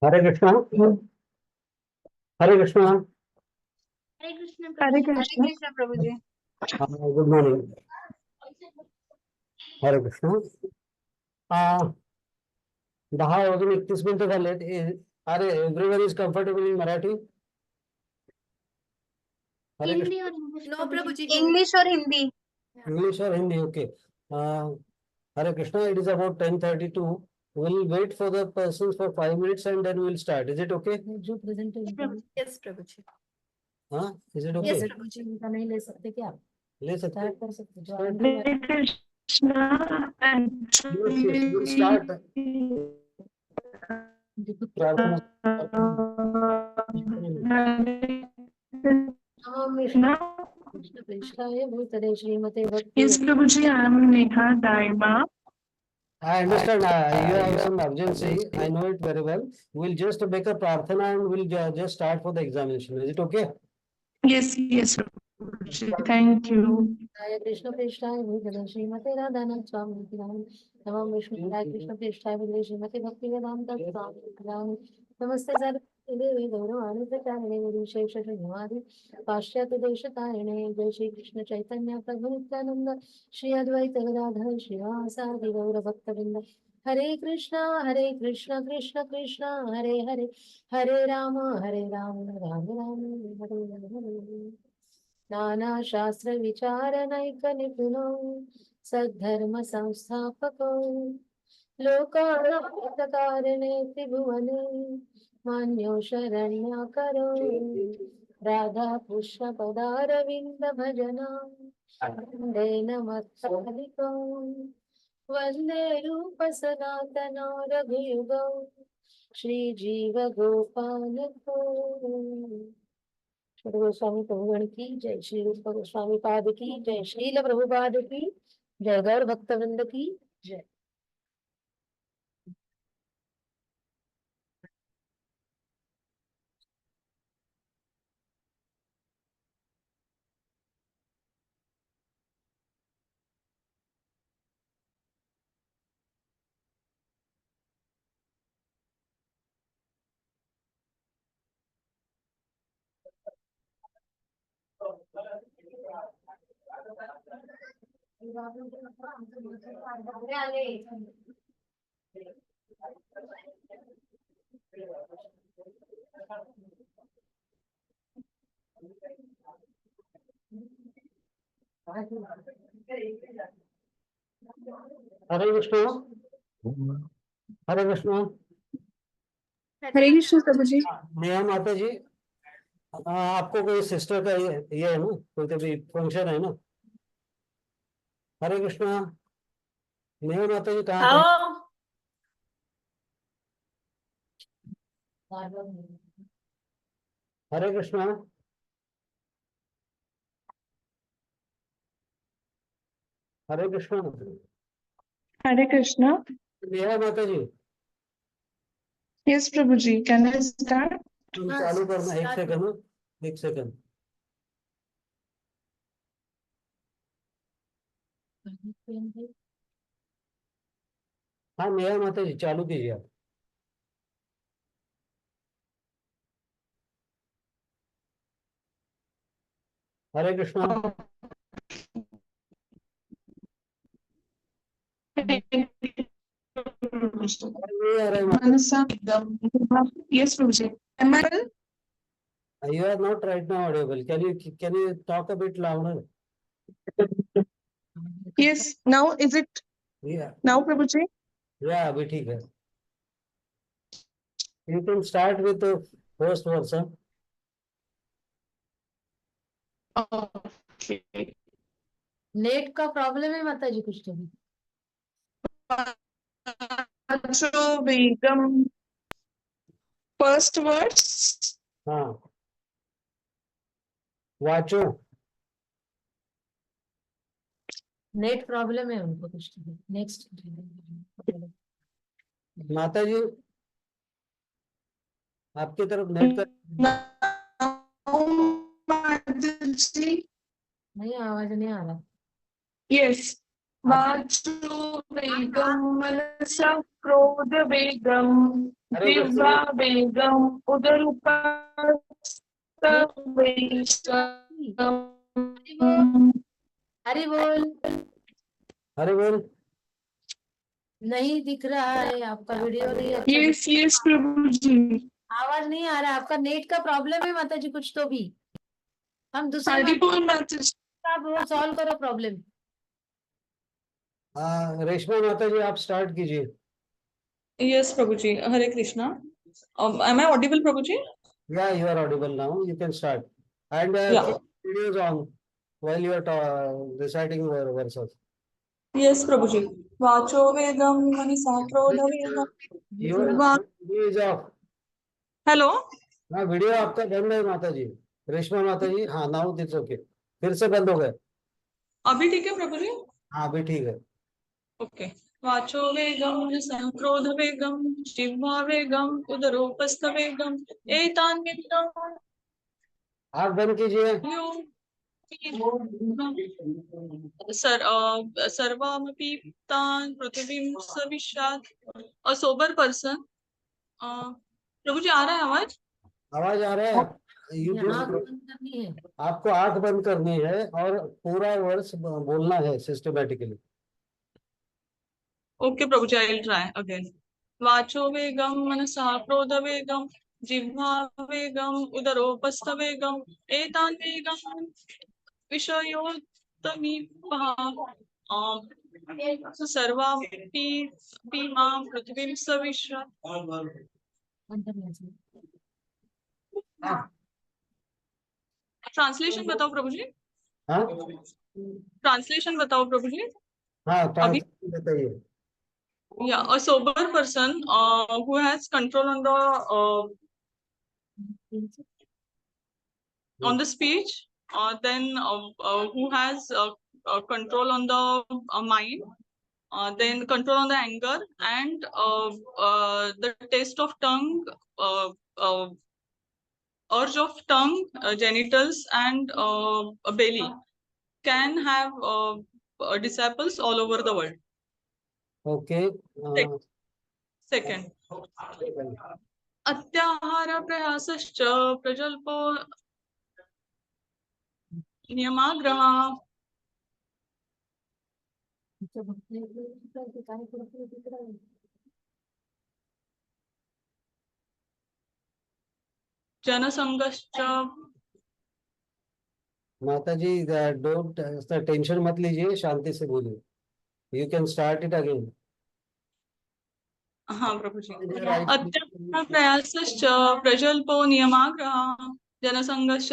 हरे Krishna. Hare Krishna. Hare Krishna Hare Prabhu ji. Krishna Prabhu ji. Good morning. Hare Krishna. 10:31 झाले. अरे everyone is comfortable in Marathi? Hare Krishna. Hindi और English no Prabhu ji, English और हिंदी। इंग्लिश और Hindi, okay. Hare Krishna. It is about 10:32. We'll wait for the persons for 5 minutes and then we'll start. Is it okay? जो present yes प्रभु जी, हाँ, is it okay? Yes प्रभु जी। इनका नहीं ले सकते क्या? ले सकते हैं? स्टार्ट कर सकते जो हरे Krishna. Yes, yes, we'll start. प्रार्थना. कृष्ण कृष्णाय भूतले श्रीमते भक्ति. Yes, Prabhuji, I am Neha Daima. I understand. You have some urgency. I know it very well. We'll just make a prarthana and we'll just start for the examination. Is it okay? Yes, Prabhuji. Thank you. Krishna कृष्णाय भूतले श्रीमते राधानाथ स्वामी नाम नमः विष्णुराय कृष्ण कृष्णाय भूतले श्रीमते भक्ति वेदांत स्वामी नाम नमस्ते सारस्वती देवी गौरवाणी प्रचारिणे विशेष शून्यवादी पाश्चात्य देश तारिणे जय श्री कृष्ण चैतन्य प्रभु नित्यानंद श्री अद्वैत गदाधर श्रीवासादि गौर भक्तवृंद हरे कृष्ण कृष्ण कृष्ण हरे हरे हरे राम राम राम हरे हरे. नाना शास्त्र विचारनैक निपुणो सद्धर्म संस्थापको लोकानाकारणे त्रिभुवने मान्यो शरण्याकरो राधा कृष्ण पदारविंद भजना वन्दे नमस्कारिको वन्दे रूप सनातनो रघुयुगो श्रीजीव गोपालको. श्री गोस्वामी प्रभुगण की जय. श्री रूप गोस्वामी पाद की जय. श्रील प्रभुपाद की जय. गौर भक्तवृंद की जय. हरे कृष्ण. हरे कृष्ण. हरे कृष्ण प्रभुजी. नेहा माता जी, आपको कोई सिस्टर का ये है ना, कोई कभी फंक्शन है ना? हरे कृष्ण. नेहा माता जी कहाँ थे? हरे कृष्ण. हरे कृष्ण. हरे कृष्णा. नेहा माता जी, Yes, Prabhuji. Can I start? तुम चालू करना. एक सेकंड. एक सेकंड. हाँ नेहा माता जी, चालू कीजिए आप. हरे Krishna. Yes, Prabhuji. Am I audible? You are not right now audible. Can you talk a bit louder? Yes. Now is it? Yeah. Now, Prabhuji. Yeah, अभी ठीक है. You can start with the first verse. Okay. Net का problem है माता जी कुछ तो भी. So Begum. First verse. हाँ, वाचो. नेट प्रॉब्लम है उनको कुछ तो भी. नेक्स्ट माता जी, आपकी तरफ नेट का Now, Mataji. नहीं आवाज नहीं आ रहा. Yes. वाचो वेगम मनसा क्रोध वेगम हरे जिह्वा कृष्ण वेगम उदरूपस्थ वेगम। हरि बोल। हरे बोल। नहीं दिख रहा है आपका वीडियो, नहीं अच्छा यस यस प्रभु जी। आवाज नहीं आ रहा है, आपका नेट का प्रॉब्लम है माता जी कुछ तो भी। हम दूसरी हरि माता बोल माता जी। आप वो सॉल्व करो प्रॉब्लम। रेशमा माता जी आप स्टार्ट कीजिए। Yes, Prabhuji. Hare Krishna. Am I audible, Prabhuji? Yeah, you are audible now. You can start. And Yeah. keep videos on while you are reciting your verses. Yes, Prabhuji. Vacho Vedam Manisa Krodha Vedam. Your video is off. Hello. हाँ video आपका बंद है माता जी। रेशमा माता जी हाँ now it's okay. फिर से बंद हो गए। अभी ठीक है प्रभुजी? हाँ अभी ठीक है। ओके। वाचो वेगम मनसा क्रोध वेगम जिह्वा वेगम उदरोपस्थ वेगम एतान विद्यम आँख बंद कीजिए। सर्वामपि तान पृथ्वीं सविशात. A sober person. प्रभुजी आ रहा है आवाज? आवाज आ रहा है। यू यहाँ आँख बंद करनी है। आपको आंख बंद करनी है और पूरा वर्ड्स बोलना है systematically. Okay Prabhuji, I will try again. वाचो वेगम मनसा क्रोध वेगम जिह्वा वेगम उदरोपस्थ वेगम एतान वेगम विषयोत्तमीपः सर्वापि मां पृथ्वीं सविश्य. हाँ ट्रांसलेशन बताओ प्रभुजी. हाँ ट्रांसलेशन बताओ प्रभुजी. हाँ अभी ट्रांसलेशन बताइए। yeah, a sober person who has control on the speech, then who has control on the mind, then control on the anger, and the taste of tongue, urge of tongue, genitals, and belly, can have disciples all over the world. Okay Second, अत्याहार प्रयासश्च प्रजल्पो नियमाग्रह. जनसंगश्च. माता जी don't tension मत लीजिए, शांति से बोलिए। You can start it again. हाँ प्रभुजी. अत्याहार प्रयासश्च प्रजल्पो नियमाग्रह जनसंगश्च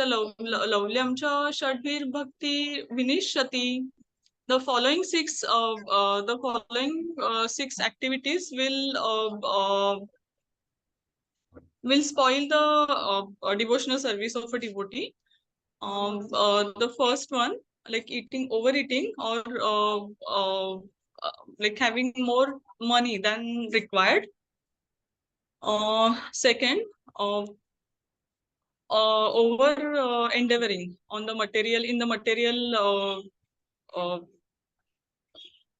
लौल्यं च षड्भिर्भक्ति विनिश्यति. The following six activities will spoil the devotional service of a devotee. The first one, like overeating, or like having more money than required. Second, over endeavoring on the material in the material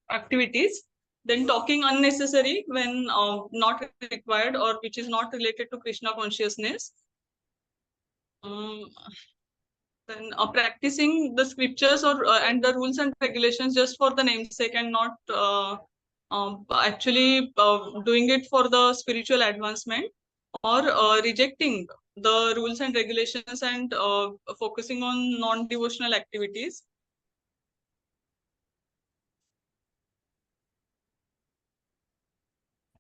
activities. Then talking unnecessary when not required or which is not related to Krishna consciousness. Then practicing the scriptures or and the rules and regulations just for the namesake and not actually doing it for the spiritual advancement, or rejecting the rules and regulations and focusing on non-devotional activities.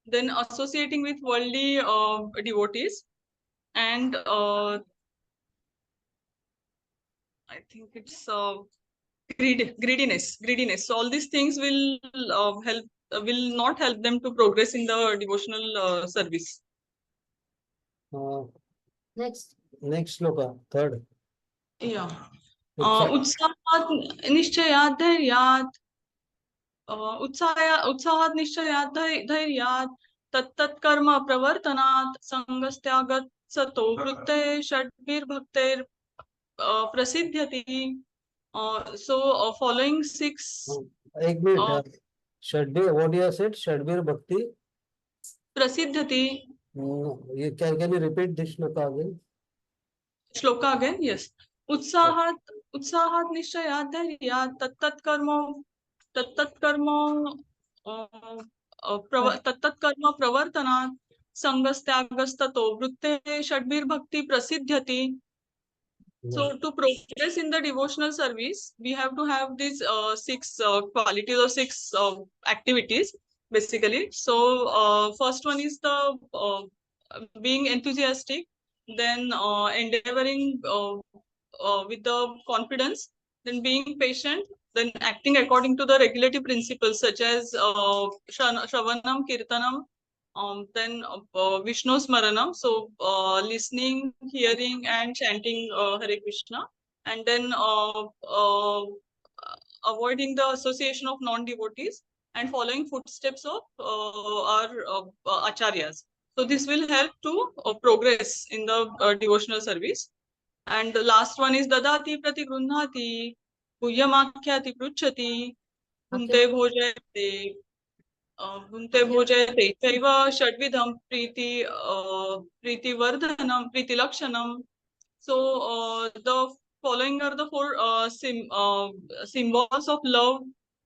Then associating with worldly devotees, and I think it's greediness. So all these things will will not help them to progress in the devotional service. Next next श्लोक third. Yeah. उत्साहात् निश्चयात् धैर्यात् उत्साहात् निश्चयात् धैर्यात् तत्तत् कर्म प्रवर्तनात् संगस्त्यागत् सतो वृत्ते षड्भिर्भक्तेर् प्रसिद्ध्यति. Following six एक minute uh, षडबीर, what you have said, षडबीर भक्ति. prasiddhati. ये can you repeat this shloka again? Shloka again, yes. उत्साहात उत्साहात निश्चयात धैर्यात तत्तत् कर्म तत्तत् कर्म प्रवर्तनात् संगस्त्यागस्ततो वृत्ते षड्भिर्भक्ति प्रसिद्ध्यति. So to progress in the devotional service, we have to have these six qualities or six activities basically. So first one is the being enthusiastic, then endeavoring with the confidence, then being patient, then acting according to the regulative principles such as Shravanam, Kirtanam, then Vishnu Smaranam, so listening, hearing, and chanting Hare Krishna, and then avoiding the association of non-devotees and following footsteps of our acharyas. So this will help to progress in the devotional service. And the last one is Dadati Prati Grunhati, Puyamakhyati Pruchati, Bhunte Bhojayate. Bhunte Bhojayate Chaiva Shadvidham Priti Lakshanam. So the following are the four symbols of love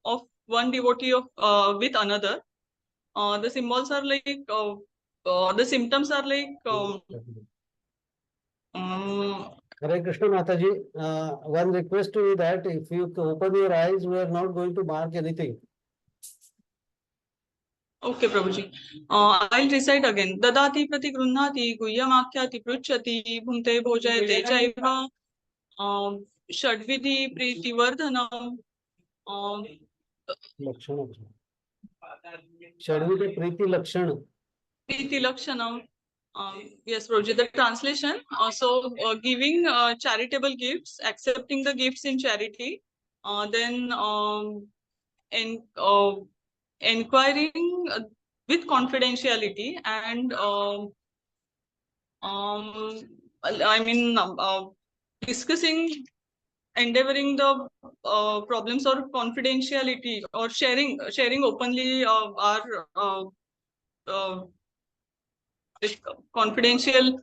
of one devotee of with another. The symbols are like the symptoms are like Hare Krishna Mataji, one request to you that if you open your eyes, we are not going to mark anything. Okay, Prabhuji. I'll recite again. Dadati prati grunhati guhyamakhyati pruchati bhunte bhojayate chaiva shadvidhi priti vardhanam लक्षण षडविध प्रीति लक्षण. priti lakshanam. Yes, Prabhuji. The translation. Giving charitable gifts, accepting the gifts in charity, then inquiring with confidentiality and discussing, endeavoring the problems or confidentiality or sharing openly our confidential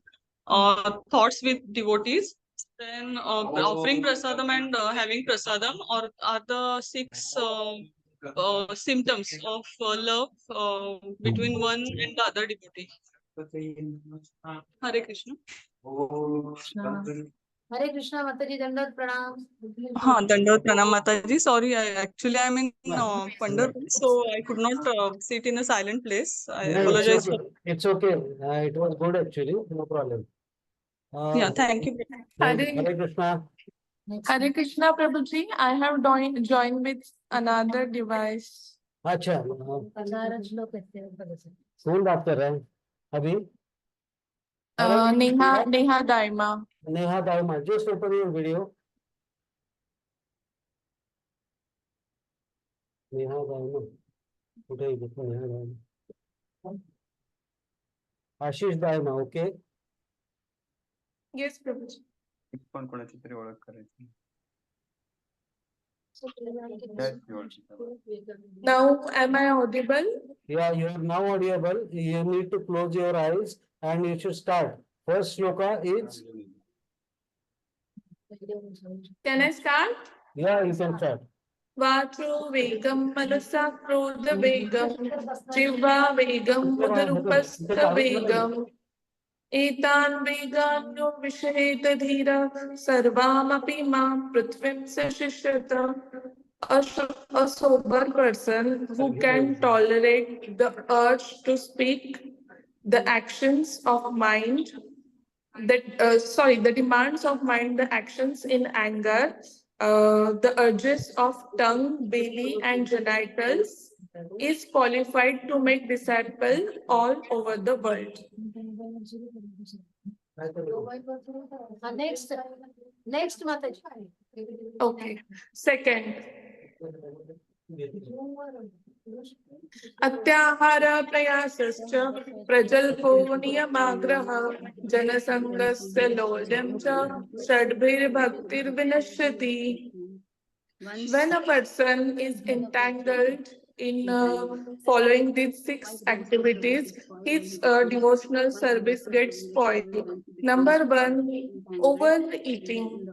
thoughts with devotees. Then offering prasadam and having prasadam are the six symptoms of love between one and the other devotee. Hare Krishna. हरे कृष्णा माताजी दंडवत प्रणाम. हाँ, Dandavad Pranam Mataji. Sorry, I'm in Pandharpur, so I could not sit in a silent place. I apologize. It's okay. It was good actually. No problem. Yeah, thank you. Hare Krishna. Hare Krishna, Prabhuji. I have joined with another device. अच्छा, 15 श्लोक है. कौन बात कर रहे हैं अभी? Neha Daima. Neha Daima, just open your video. Neha Daima. कुठे आहे? Neha Daima. आशीष दायमा, okay. Yes, Prabhuji. कोण कोणाची तरी ओळख करायची. Now, am I audible? Yeah, you are now audible. You need to close your eyes and you should start. First shloka is. Can I start? Yeah, you can start. Vacho vegam manasa krodha vegam jiva vegam mudrupastha vegam etan veganyo vishayeta dhira sarvamapi mam prithvim sashishrata. A sober person who can tolerate the urge to speak, the actions of mind, the demands of mind, the actions in anger, the urges of tongue, belly, and genitals, is qualified to make disciples all over the world. Next माताजी. Okay. Second, अत्याहार प्रयासश्च प्रजल्पो नियमाग्रह जनसंगस्य लोल्यं च षड्भिर्भक्तिर्विनश्यति. When a person is entangled in following these six activities, his devotional service gets spoiled. Number one, overeating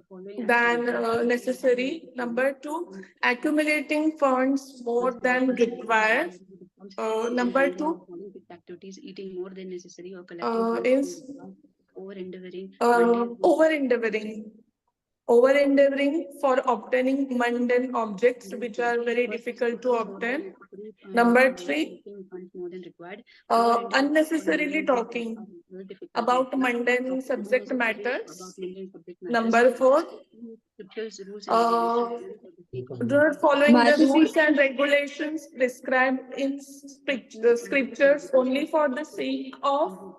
than necessary. Number two, accumulating funds more than required. Number two is over-endeavoring. Over-endeavoring for obtaining mundane objects which are very difficult to obtain. Number three, unnecessarily talking about mundane subject matters. Number four, following the Mataji, rules and regulations prescribed in the scriptures only for the sake of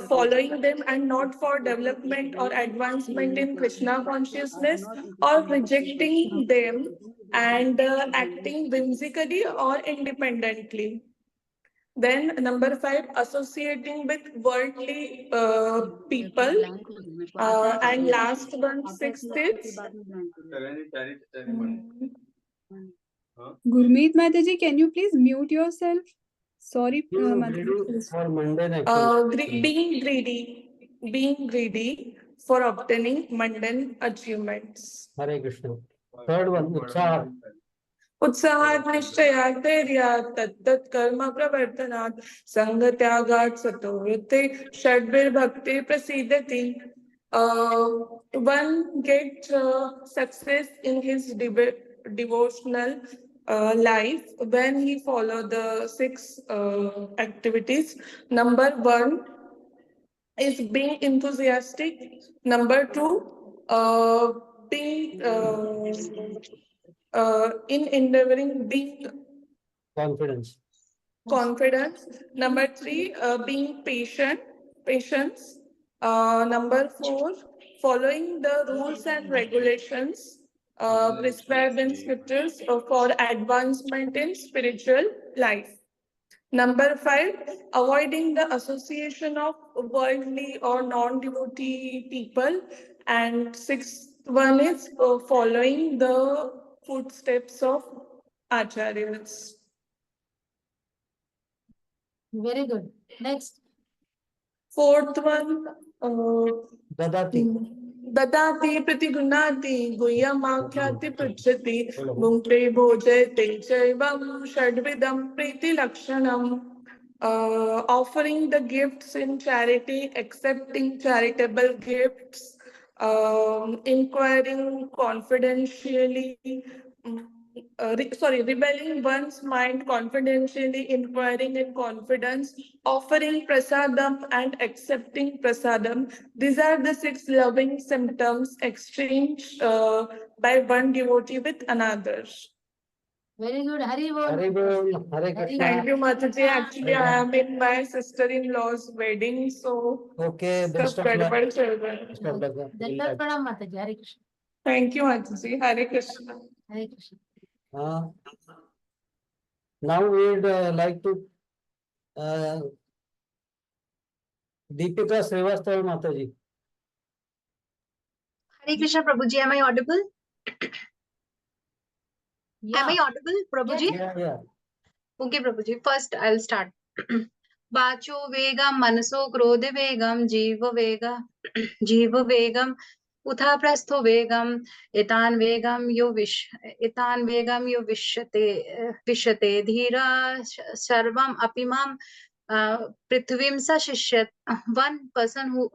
following them and not for development or advancement in Krishna consciousness, or rejecting them and acting whimsically or independently. Then number five, associating with worldly people. And last one, sixth is Gurmeet Mataji, can you please mute yourself? Sorry, You Mataji. greedy for mundane activity. being greedy for obtaining mundane achievements. Hare Krishna. Third one, Utsaha. उत्साहात निश्चयात धैर्यात तत्तत् कर्म प्रवर्तनात् संगत्यागात् सतोवृत्ते षड्भिर्भक्ति प्रसीदति. One get success in his devotional life when he follow the six activities. Number one is being enthusiastic. Number two, being in endeavoring being Confidence. confident. Number three, being patience. Number four, following the rules and regulations prescribed in scriptures for advancement in spiritual life. Number five, avoiding the association of worldly or non-devotee people. And sixth one is following the footsteps of acharyas. Very good. Next. Fourth one, Dadati. ददाति प्रतिगृह्णाति गुह्यमाख्याति पृच्छति भुङ्क्ते भोजयते चैवं षड्विधं प्रीतिलक्षणम्. Offering the gifts in charity, accepting charitable gifts, inquiring confidentially, rebelling one's mind confidentially, inquiring in confidence, offering prasadam and accepting prasadam. These are the six loving symptoms exchanged by one devotee with another. Very good. Hari Bol. Hare Bol. Hare Krishna. Thank you, Mataji. Actually, I am in my sister-in-law's wedding, so Okay, best sab of luck. gadbad chal raha hai. Best of luck. Dandavat pranam Mataji. Hare Krishna. Thank you, Mataji. Hare Krishna. Hare Krishna. Now we'd like to Deepika Srivastava Mataji. Hare Krishna, Prabhuji. Am I audible? Am I Yeah. audible, Prabhuji? Yeah. Okay, Prabhuji. First, I'll start. Vacho vegam manaso krodhe vegam jiva vegam utha prastho vegam etan vegam yo vishyate dhira sarvam apimam prithvim sa shishyat. One person who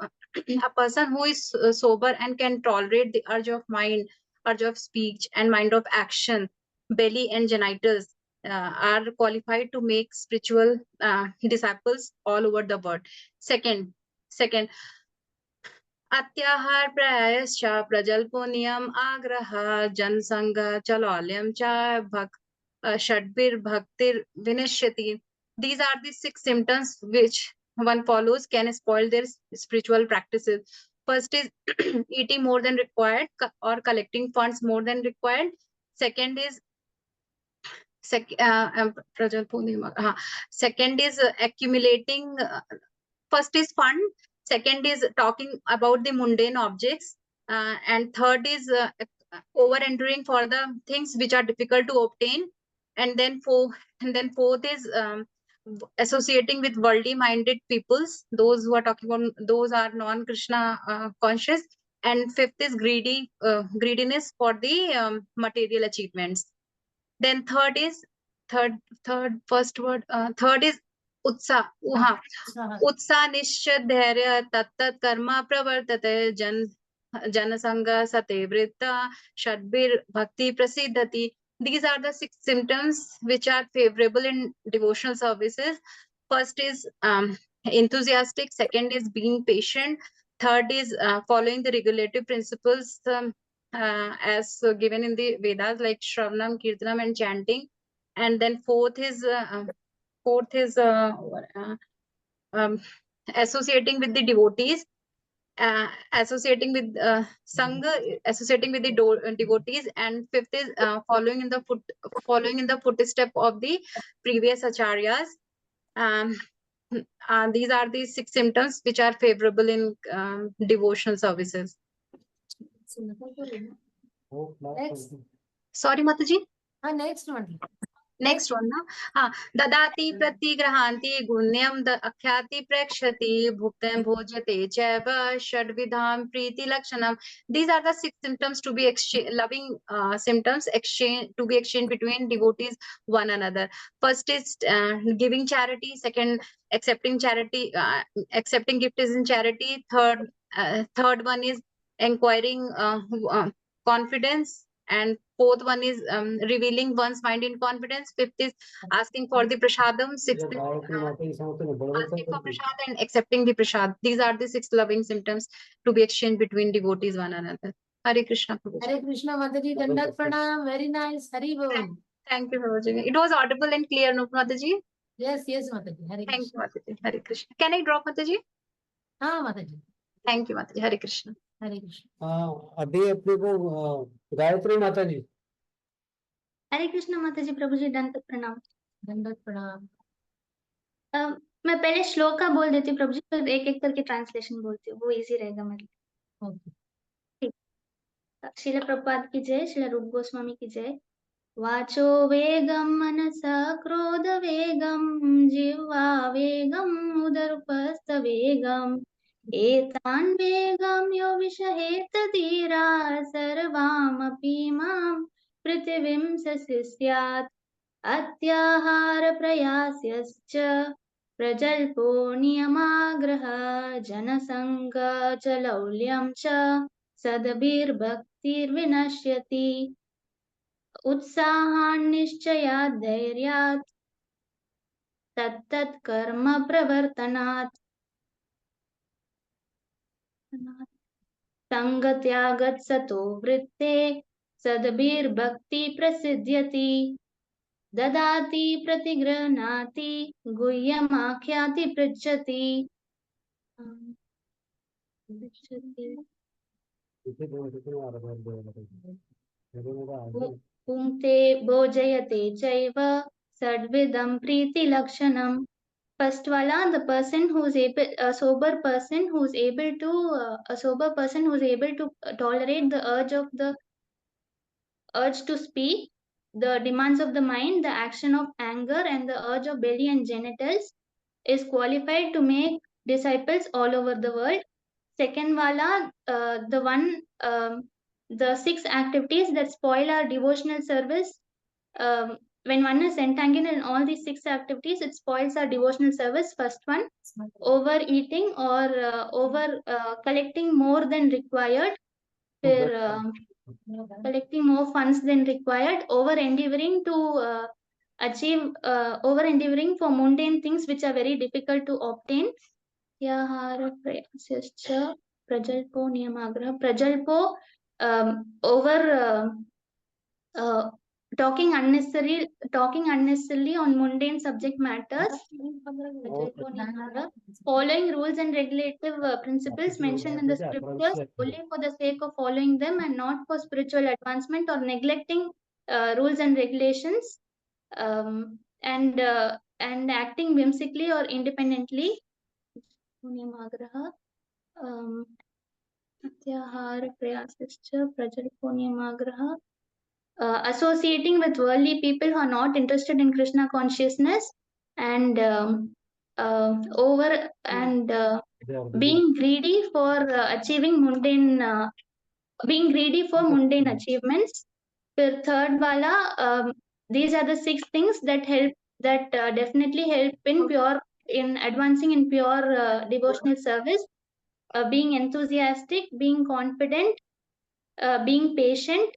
a person who is sober and can tolerate the urge of mind, urge of speech, and mind of action, belly and genitals, are qualified to make spiritual disciples all over the world. Second, अत्याहार प्रयायश्च प्रजल्पो नियम आग्रह जनसंग चलौल्यम च षड्भिर भक्तिर विनश्यति. These are the six symptoms which one follows can spoil their spiritual practices. First is eating more than required or collecting funds more than required. Second is accumulating. First is fund. Second is talking about the mundane objects, and third is over-enduring for the things which are difficult to obtain. And then fourth is associating with worldly minded peoples, those who are talking about, those are non-Krishna conscious. And fifth is greediness for the material achievements. Then third is उत्साह उत्साह निश्चय धैर्य तत्त कर्म प्रवर्तते जनसंग सतेवृत्ता षड्भिर भक्ति प्रसिद्धति. These are the 6 symptoms which are favorable in devotional services. First is enthusiastic, second is being patient, third is following the regulative principles as given in the Vedas, like Shravanam, Kirtanam and chanting. And then fourth is associating with the devotees, associating with sangha, associating with the devotees. And fifth is following in the footstep of the previous acharyas. These are the 6 symptoms which are favorable in devotional services. Next. Sorry, Mataji. Next one. Next one, na? Dadati प्रतिगृहान्ति गुण्यं अख्याति प्रेक्षति भुक्तं भोज्यते चैव षड्विधां प्रीति लक्षणम. These are the 6 symptoms to be loving symptoms to be exchanged between devotees one another. First is giving charity, second accepting charity, accepting gifts in charity, third one is inquiring confidence, and fourth one is revealing one's mind in confidence, fifth is asking for the prasadam, sixth is asking for prasad and accepting the prasad. These are the 6 loving symptoms to be exchanged between devotees one another. Hare Krishna. Hare Krishna, Mataji, Dandat Pranam, very nice. Hari Bol. Thank you, Prabhuji. It was audible and clear, no, Mataji? Yes, Mataji. Hare Thank you, Krishna. Mataji. Hare Krishna. Can I drop, Mataji? Mataji. Thank you, Mataji. Hare Krishna. Hare Krishna. अभी अपने को गायत्री माता जी. हरे कृष्ण माता जी. प्रभु जी दंडवत प्रणाम. दंडवत प्रणाम. मैं पहले श्लोक का बोल देती हूँ प्रभु जी, फिर एक एक करके ट्रांसलेशन बोलती हूँ, वो इजी रहेगा मेरे लिए. ठीक. श्रील प्रभुपाद की जय, श्रील रूप गोस्वामी की जय. वाचो वेगम मनसा क्रोध वेगम जिह्वा वेगम उदरपस्थ वेगम एतान् वेगं यो विषहेत धीरा सर्वामपि मां पृथिवीं स्यात्. अत्याहार प्रयास्यश्च प्रजल्पो नियमाग्रह जनसंग च लौल्यं च सद्भिर्भक्तिर्विनश्यति. उत्साहान्निश्चयात् धैर्यात् तत्तत् कर्म प्रवर्तनात्. संगत्यागत् सतो वृत्ते सद्भिर्भक्ति प्रसिद्ध्यति. ददाति प्रतिगृह्णाति गुह्यमाख्याति पृच्छति. पुंक्ते भोजयते चैव षड्विधं प्रीतिलक्षणम्. First wala, the person who is able, a sober person who is able to tolerate the urge to speak, the demands of the mind, the action of anger, and the urge of belly and genitals, is qualified to make disciples all over the world. Second wala, the 6 activities that spoil our devotional service. When one is entangled in all these 6 activities, it spoils our devotional service. First one, overeating or collecting more than required, collecting more funds than required, over endeavoring for mundane things which are very difficult to obtain. Yahara prayasascha prajalpo niyamagraha. Prajalpo, talking unnecessarily on mundane subject matters. Following rules and regulative principles mentioned in the scriptures only for the sake of following them and not for spiritual advancement, or neglecting rules and regulations, and acting whimsically or independently. Atyahara prayasascha prajalponyamagraha. Associating with worldly people who are not interested in Krishna consciousness and being greedy for achieving mundane, being greedy for mundane achievements. The third wala, these are the 6 things that help, that definitely help in advancing in pure devotional service. Being enthusiastic, being confident, being patient,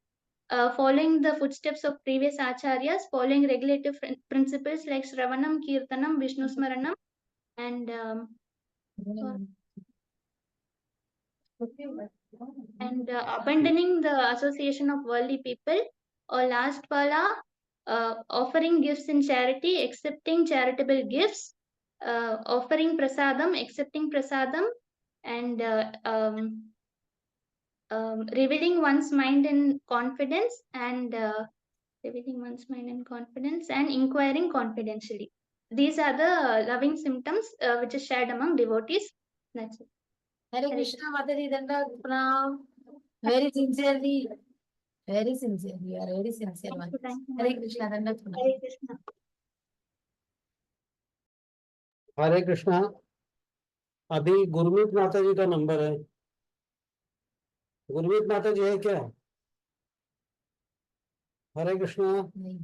following the footsteps of previous acharyas, following regulative principles like Shravanam, Kirtanam, Vishnu Smaranam, and abandoning the association of worldly people. Or last wala, offering gifts in charity, accepting charitable gifts, offering prasadam, accepting prasadam, and revealing one's mind in confidence, and inquiring confidentially. These are the loving symptoms which is shared among devotees. That's it. Hare Krishna, Mataji Danda Pranam. Very sincerely, very sincere. You are very sincere one. Thank you. Hare Krishna, Danda Pranam. Hare Krishna. हरे कृष्णा। अभी गुरमीत माता जी का number है। गुरमीत माता जी है क्या? हरे कृष्णा। नहीं।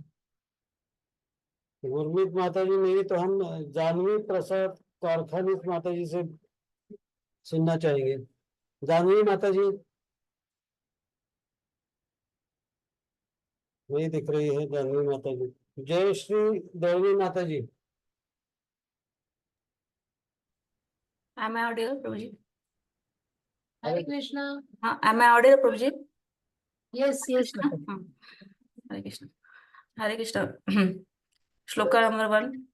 गुरमीत माता जी नहीं तो हम जानवी प्रसाद कारखानित माता जी से सुनना चाहेंगे। जानवी माता जी वही दिख रही है। जानवी माता जी। जय श्री देवी माता जी। Am I audible, Prabhuji? Hare Krishna. Am I audible, Prabhuji? Yes, yes. Hare Krishna. Hare Krishna. Shloka number 1.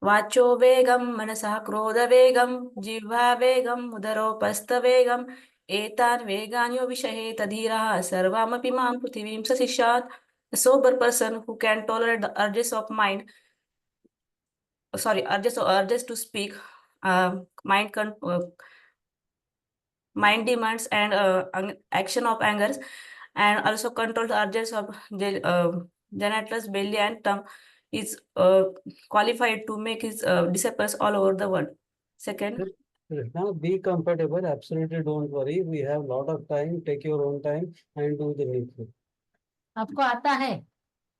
Vacho vegam manasah krodha vegam jivha vegam udaropastha vegam etan veganyo vishahe tadhiraha sarvamapi mam prithivim sasishat. A sober person who can tolerate the urges of mind, urges to speak, mind demands and action of angers, and also control the urges of genitals, belly, and tongue, is qualified to make his disciples all over the world. Second, Now be comfortable. Absolutely don't worry. We have a lot of time. Take your own time and do the needful. आपको आता है?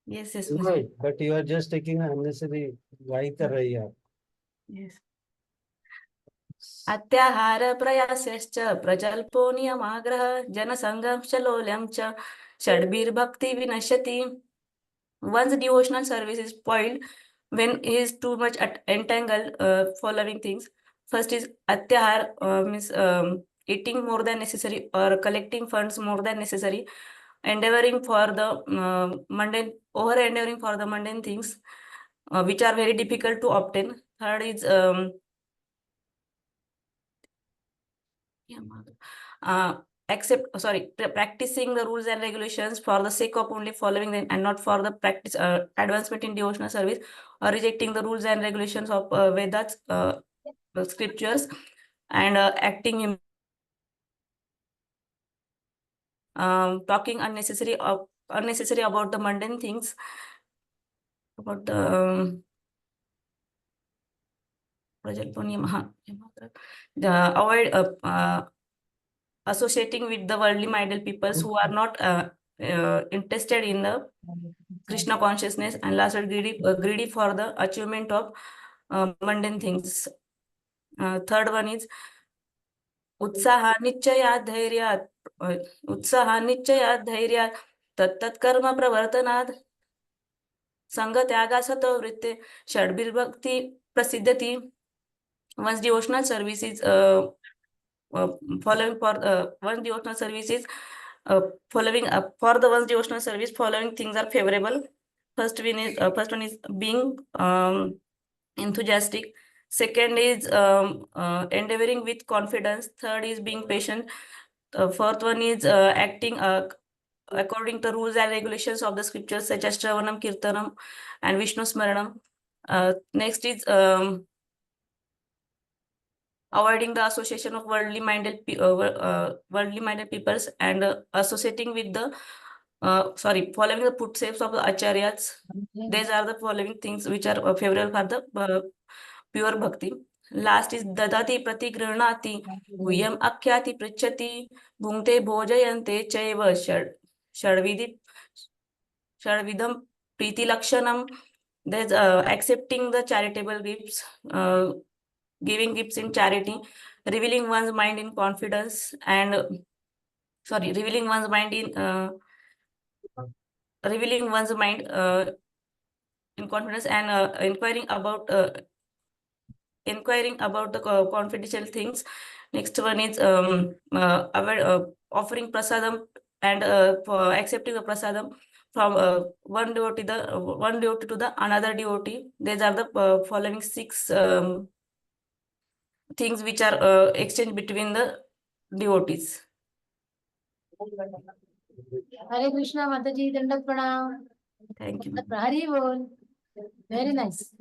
yes, yes, No, but you are just taking unnecessary. Why कर रही है आप? yes. अत्याहार प्रयासश्च प्रजल्पो नियमाग्रह जनसंगम च लोल्यं च षड्भिर्भक्ति विनश्यति. One's devotional service is spoiled when he is too much entangled for loving things. First is atyahar, means eating more than necessary or collecting funds more than necessary, endeavoring for the mundane, over endeavoring for the mundane things which are very difficult to obtain. Third is practicing the rules and regulations for the sake of only following them and not for the practice advancement in devotional service, or rejecting the rules and regulations of Vedas, scriptures, and acting in talking unnecessary about the mundane things, about the avoid associating with the worldly minded peoples who are not interested in the Krishna consciousness, and last greedy for the achievement of mundane things. Third one is उत्साह निश्चयात् धैर्यात् तत्तत् कर्म प्रवर्तनात् संग त्यागासतो वृत्ते षड्भिर्भक्ति प्रसिद्धति. One's devotional service is following for one's devotional service is following for the one's devotional service, following things are favorable. First one is being enthusiastic. Second is endeavoring with confidence. Third is being patient. Fourth one is acting according to rules and regulations of the scriptures such as Shravanam, Kirtanam, and Vishnu Smaranam. Next is avoiding the association of worldly minded peoples, and associating with the following the footsteps of the acharyas. These are the following things which are favorable for the pure bhakti. Last is dadati pratigrihणati guhyam akhyati pritchati bhungte bhojayante chaiva षड्विधम Preeti lakshanam. There's accepting the charitable gifts, giving gifts in charity, revealing one's mind in confidence, and revealing one's mind in in confidence, and inquiring about the confidential things. Next one is offering prasadam and accepting the prasadam from one devotee to the another devotee. These are the following 6 things which are exchanged between the devotees. Hare Krishna Mataji, Dandak Pranam. Thank you. Hari Bol. Very nice.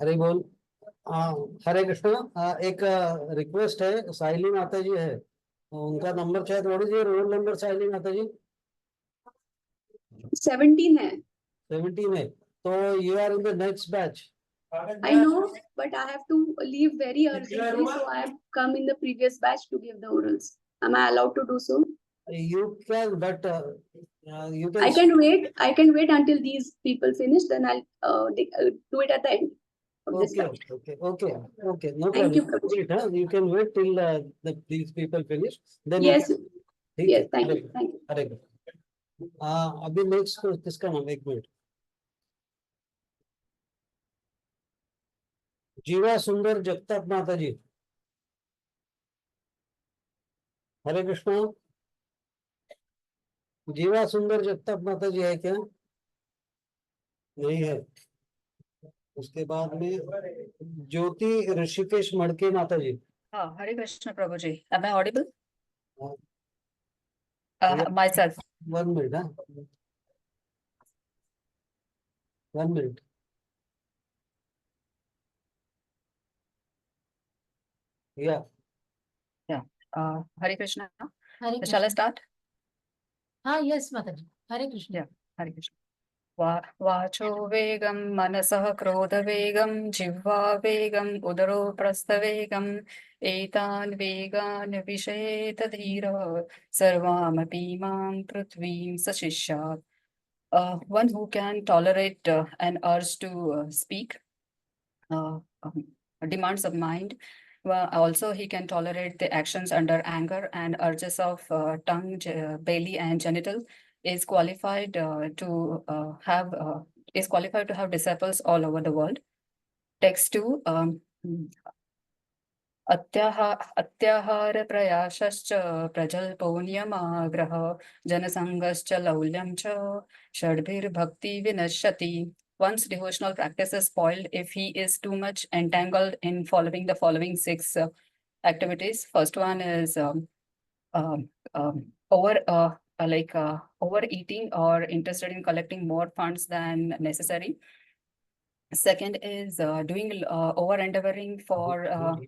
हरे बोल। हरे कृष्णा। एक request है, साइली माता जी है, उनका number शायद what is your roll number Saili Mata ji? 17 है। 17 है, तो you are in the next batch. I know, but I have to leave very urgently, so I have come in the previous batch to give the orals. Am I allowed to do so? You can, but you can. I can wait until these people finish, then I'll do it at the end of this batch. Okay. No problem. Thank you, Prabhu. Wait, huh? You can wait till these people finish. Then Yes, you can. yes, thank you, thank you. अरे अभी next किसका नाम? एक minute. जीवा सुंदर जगताप माता जी। हरे कृष्णा। जीवा सुंदर जगताप माता जी है क्या? नहीं है। उसके बाद में ज्योति ऋषिकेश मड़के माता जी। हाँ, हरे कृष्ण प्रभु जी। Am I audible? Yeah. Myself. 1 minute, huh? 1 minute. Yeah. Hare Krishna. Hare Shall I Krishna. start? Yes, Mataji. Hare Krishna. Yeah, Hare Krishna. वाचो वेगं मनसः क्रोधवेगं जिह्वा वेगं उदरो प्रस्थवेगं एतान् वेगान् विषयेत धीरः सर्वामपि मां पृथ्वीं सशिष्यात्. One who can tolerate an urge to speak, demands of mind. Also, he can tolerate the actions under anger and urges of tongue, belly, and genital. Is qualified to have disciples all over the world. Text 2. अत्याहार प्रयासश्च प्रजल्पोऽन्यमाग्रह जनसंगश्च लौल्यं च षड्भिर्भक्ति विनश्यति. One's devotional practice is spoiled if he is too much entangled in following the following 6 activities. First one is overeating or interested in collecting more funds than necessary. Second is doing over endeavoring for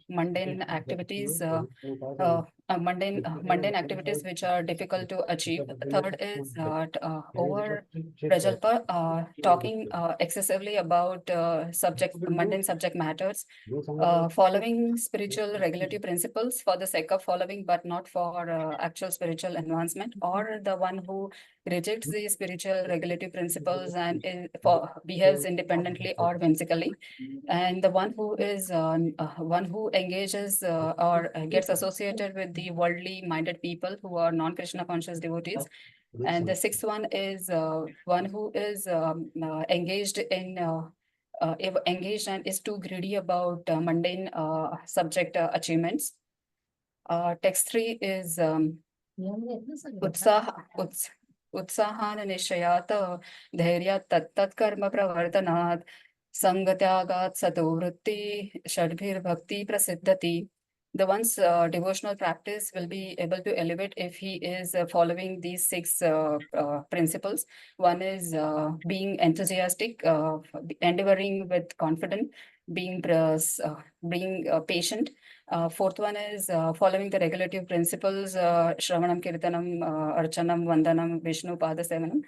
mundane activities, mundane activities which are difficult to achieve. Third is over prajalpa, talking excessively about mundane subject matters, following spiritual regulative principles for the sake of following, but not for actual spiritual advancement, or the one who rejects the spiritual regulative principles and behaves independently or whimsically, and the one who is one who engages or gets associated with the worldly minded people who are non-Krishna conscious devotees. And the 6th one is one who is engaged and is too greedy about mundane subject achievements. Text 3 is उत्साहान निश्चयात् धैर्यात् तत्तत् कर्म प्रवर्तनात् संगत्यागात् सतो वृत्ति षड्भिर्भक्ति प्रसिद्धति. The one's devotional practice will be able to elevate if he is following these 6 principles. One is being enthusiastic, endeavoring with confidence, being patient. Fourth one is following the regulative principles, Shravanam, Kirtanam, Archanam, Vandanam, Vishnu, Padasevanam.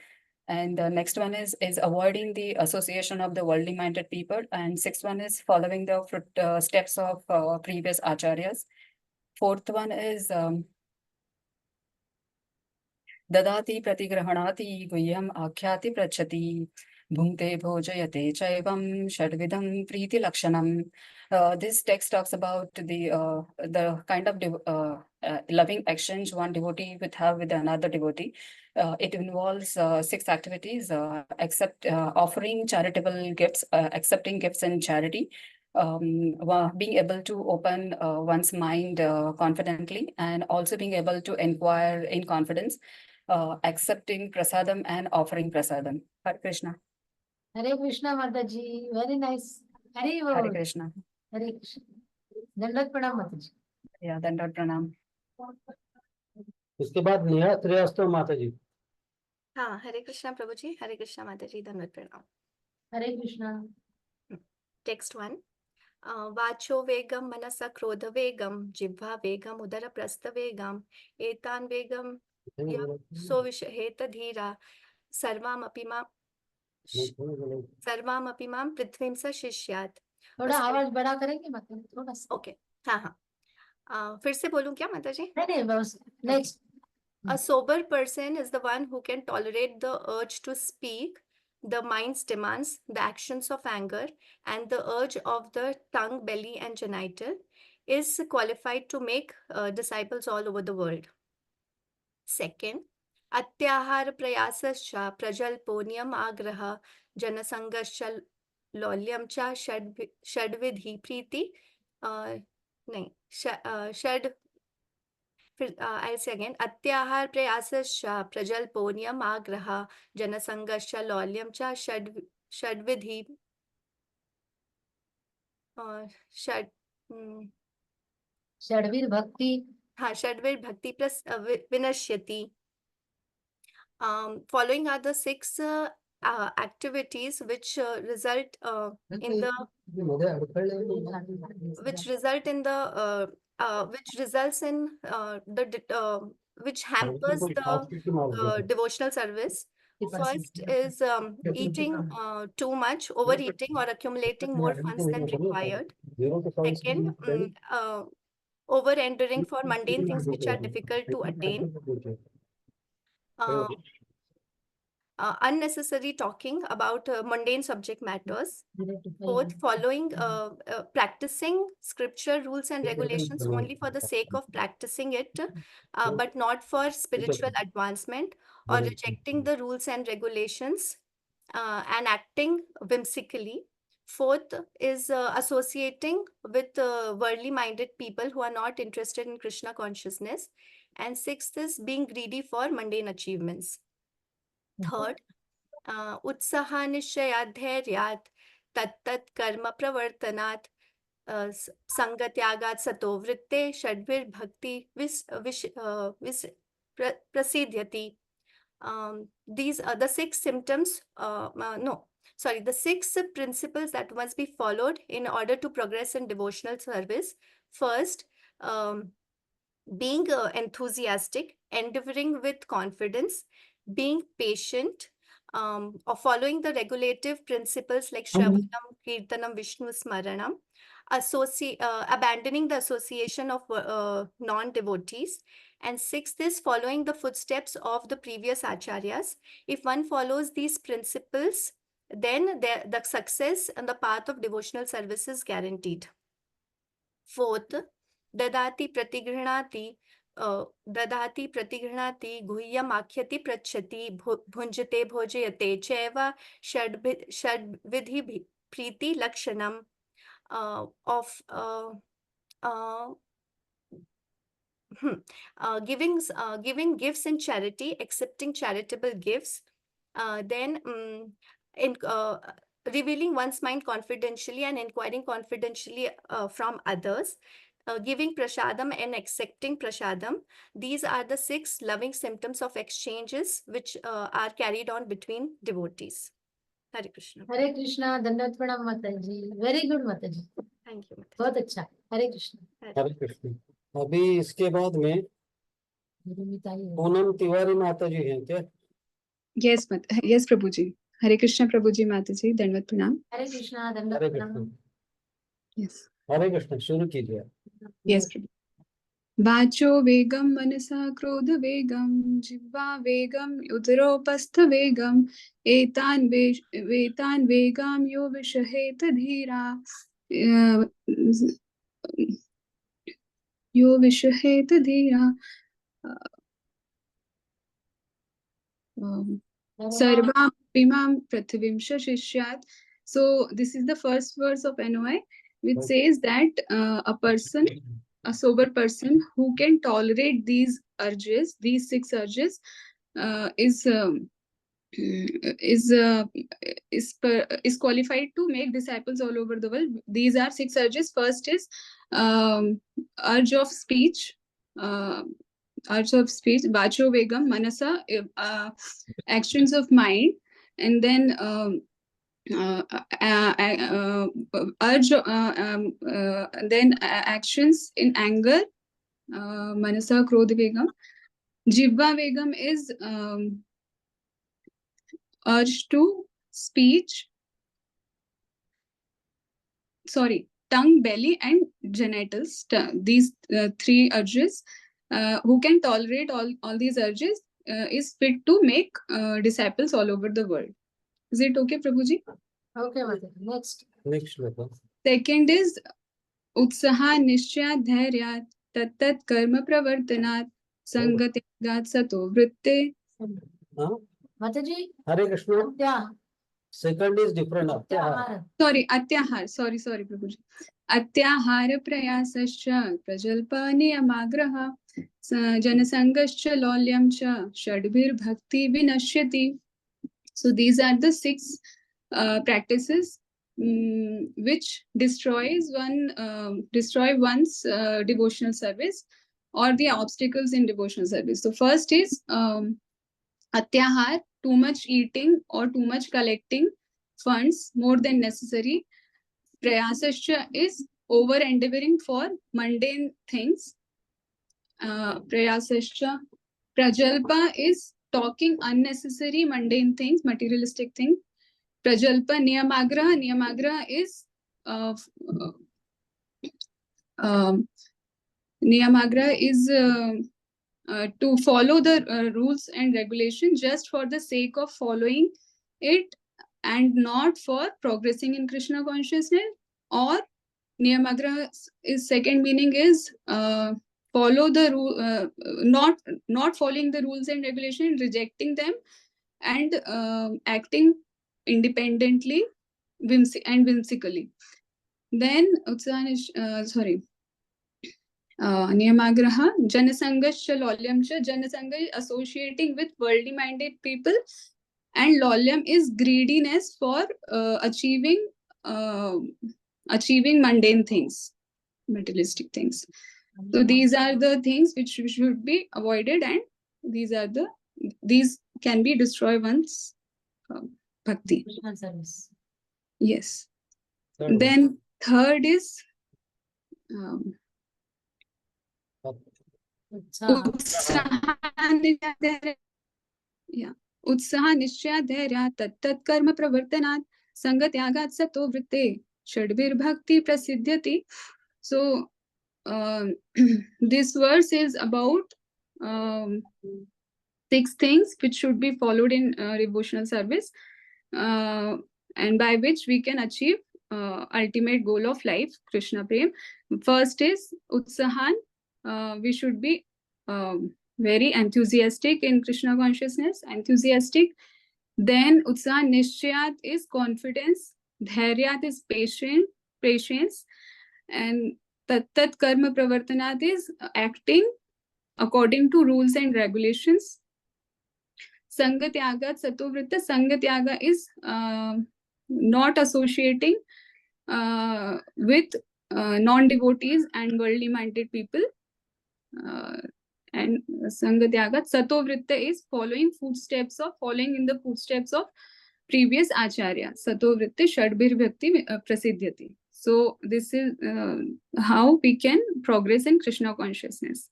And the next one is avoiding the association of the worldly minded people. And sixth one is following the steps of previous acharyas. Fourth one is ददाति प्रतिग्रहणाति गुह्यम् आख्याति पृच्छति भुङ्क्ते भोजयते चैवं षड्विधं प्रीतिलक्षणम्. This text talks about the kind of loving exchange one devotee would have with another devotee. It involves 6 activities, except offering charitable gifts, accepting gifts in charity, being able to open one's mind confidently, and also being able to inquire in confidence, accepting prasadam and offering prasadam. Hare Krishna. Hare Krishna, Mataji. Very nice. Hare Hare Krishna. Hare Krishna. Dandat pranam, Mataji. Yeah, Dandat pranam. इसके बाद नेहा श्रीवास्तव माता जी. हाँ, हरे कृष्णा प्रभु जी, हरे कृष्णा माता जी, धन्यवाद प्रणाम. Hare Krishna. Text 1. वाचो वेगम मनसा क्रोध वेगम जिह्वा वेगम उदर प्रस्थ वेगम एतान वेगम सोविषहेत धीरा सर्वामपि मां पृथ्वीं स शिष्यात्. थोड़ा आवाज बड़ा करेंगे माता जी, थोड़ा सा. ओके, हाँ हाँ. फिर से बोलूं क्या माता जी? नहीं बस next. A sober person is the one who can tolerate the urge to speak, the mind's demands, the actions of anger, and the urge of the tongue, belly, and genital, is qualified to make disciples all over the world. Second, atyahar prayasascha prajalpo niyam agraha janasangascha lolyam cha shadvidhi priti. I'll say again. Atyahar prayasascha prajalpo niyam agraha janasangascha lolyam cha shadvidhi Shadvir Bhakti. Shadvir Bhakti plus Vinashyati. Following are the 6 activities which result in the which hampers the devotional service. First is eating too much, overeating or accumulating more funds than required. Second, over-enduring for mundane things which are difficult to attain. Unnecessary talking about mundane subject matters. Fourth, practicing scripture rules and regulations only for the sake of practicing it, but not for spiritual advancement, or rejecting the rules and regulations and acting whimsically. Fourth is associating with worldly minded people who are not interested in Krishna consciousness. And sixth is being greedy for mundane achievements. Third, utsaha nishayat dhairyat tat karma pravartanat sangatyagat sato vritte shadvir bhakti prasidhyati. These are the 6 symptoms, the 6 principles that must be followed in order to progress in devotional service. First, being enthusiastic, endeavoring with confidence, being patient, or following the regulative principles like Shravanam, Kirtanam, Vishnu Smaranam, abandoning the association of non-devotees. And sixth is following the footsteps of the previous acharyas. If one follows these principles, then the success and the path of devotional service is guaranteed. Fourth, dadati pratigrinati guhyam akhyati prachati bhunjate bhojayate cheva shadvidhi priti lakshanam giving gifts in charity, accepting charitable gifts, then revealing one's mind confidentially and inquiring confidentially from others, giving prasadam and accepting prasadam. These are the 6 loving symptoms of exchanges which are carried on between devotees. Hare Krishna. Hare Krishna, Dandavat Pranam Mataji. Very good Mataji. Thank you, Mataji. बहुत अच्छा. Hare Krishna. हरे कृष्ण. अभी इसके बाद में पूनम तिवारी माता जी हैं क्या? Yes, Prabhuji. Hare Krishna, Prabhuji, Mataji. Dandavat Pranam. Hare Krishna, हरे Dandavat Krishna. Pranam. Yes. हरे कृष्ण. शुरू कीजिए. Yes, Prabhu. Vacho vegam manasa krodha vegam jivva vegam udaropastha vegam etan vegam yo vishaheta dhira yo vishaheta dhira sarvam imam prathvim shashishyat. So this is the first verse of NOI, which says that a sober person who can tolerate these urges, these 6 urges, is qualified to make disciples all over the world. These are 6 urges. First is urge of speech, vacho vegam, manasa, actions of mind, and then then actions in anger, manasa krodha vegam. Jivva vegam is urge to speech, tongue, belly, and genitals. These 3 urges. Who can tolerate all these urges is fit to make disciples all over the world. Is it okay, Prabhuji? Okay, Mataji. Next. Next लेता. Second is utsaha nishya dhairya tattat karma pravartanat sangatyagat sato vritte. हाँ. Mataji. Hare Krishna. Atya. Second is different. Atyahar. Sorry, atyahar. Sorry, Prabhuji. Atyahar prayasascha prajalpa niyamagraha janasangascha lolyamcha shadbhir bhakti vinashyati. So these are the 6 practices which destroy one's devotional service or the obstacles in devotional service. So first is atyahar, too much eating or too much collecting funds more than necessary. Prayasascha is over endeavoring for mundane things. Prayasascha. Prajalpa is talking unnecessary mundane things, materialistic things. Prajalpa. Niyamagraha is niyamagraha is to follow the rules and regulations just for the sake of following it and not for progressing in Krishna consciousness. Or niyamagraha is second meaning is follow the rule, not following the rules and regulations, rejecting them, and acting independently and whimsically. Then niyamagraha janasangascha lolyamcha. Janasanga is associating with worldly minded people, and lolyam is greediness for achieving mundane things, materialistic things. So these are the things which should be avoided, and these can be destroy one's bhakti. Service. Yes. Then third is उत्साह निश्चय धैर्य तत्तत् कर्म प्रवर्तनात् संगत्यागात् सतो वृत्ते षड्भिर भक्ति प्रसिद्ध्यति. So this verse is about 6 things which should be followed in devotional service, and by which we can achieve ultimate goal of life, Krishna Prem. First is utsahan. We should be very enthusiastic in Krishna consciousness, enthusiastic. Then utsahan nishchayat is confidence, dhairyat is patience, and tattat karma pravartanat is acting according to rules and regulations. Sangatyagat satovritta. Sangatyaga is not associating with non-devotees and worldly minded people. And Sangatyagat Sato Vritta is following in the footsteps of previous Acharya. Sato Vritta Shadbir Bhakti Prasidhyati. So this is how we can progress in Krishna consciousness.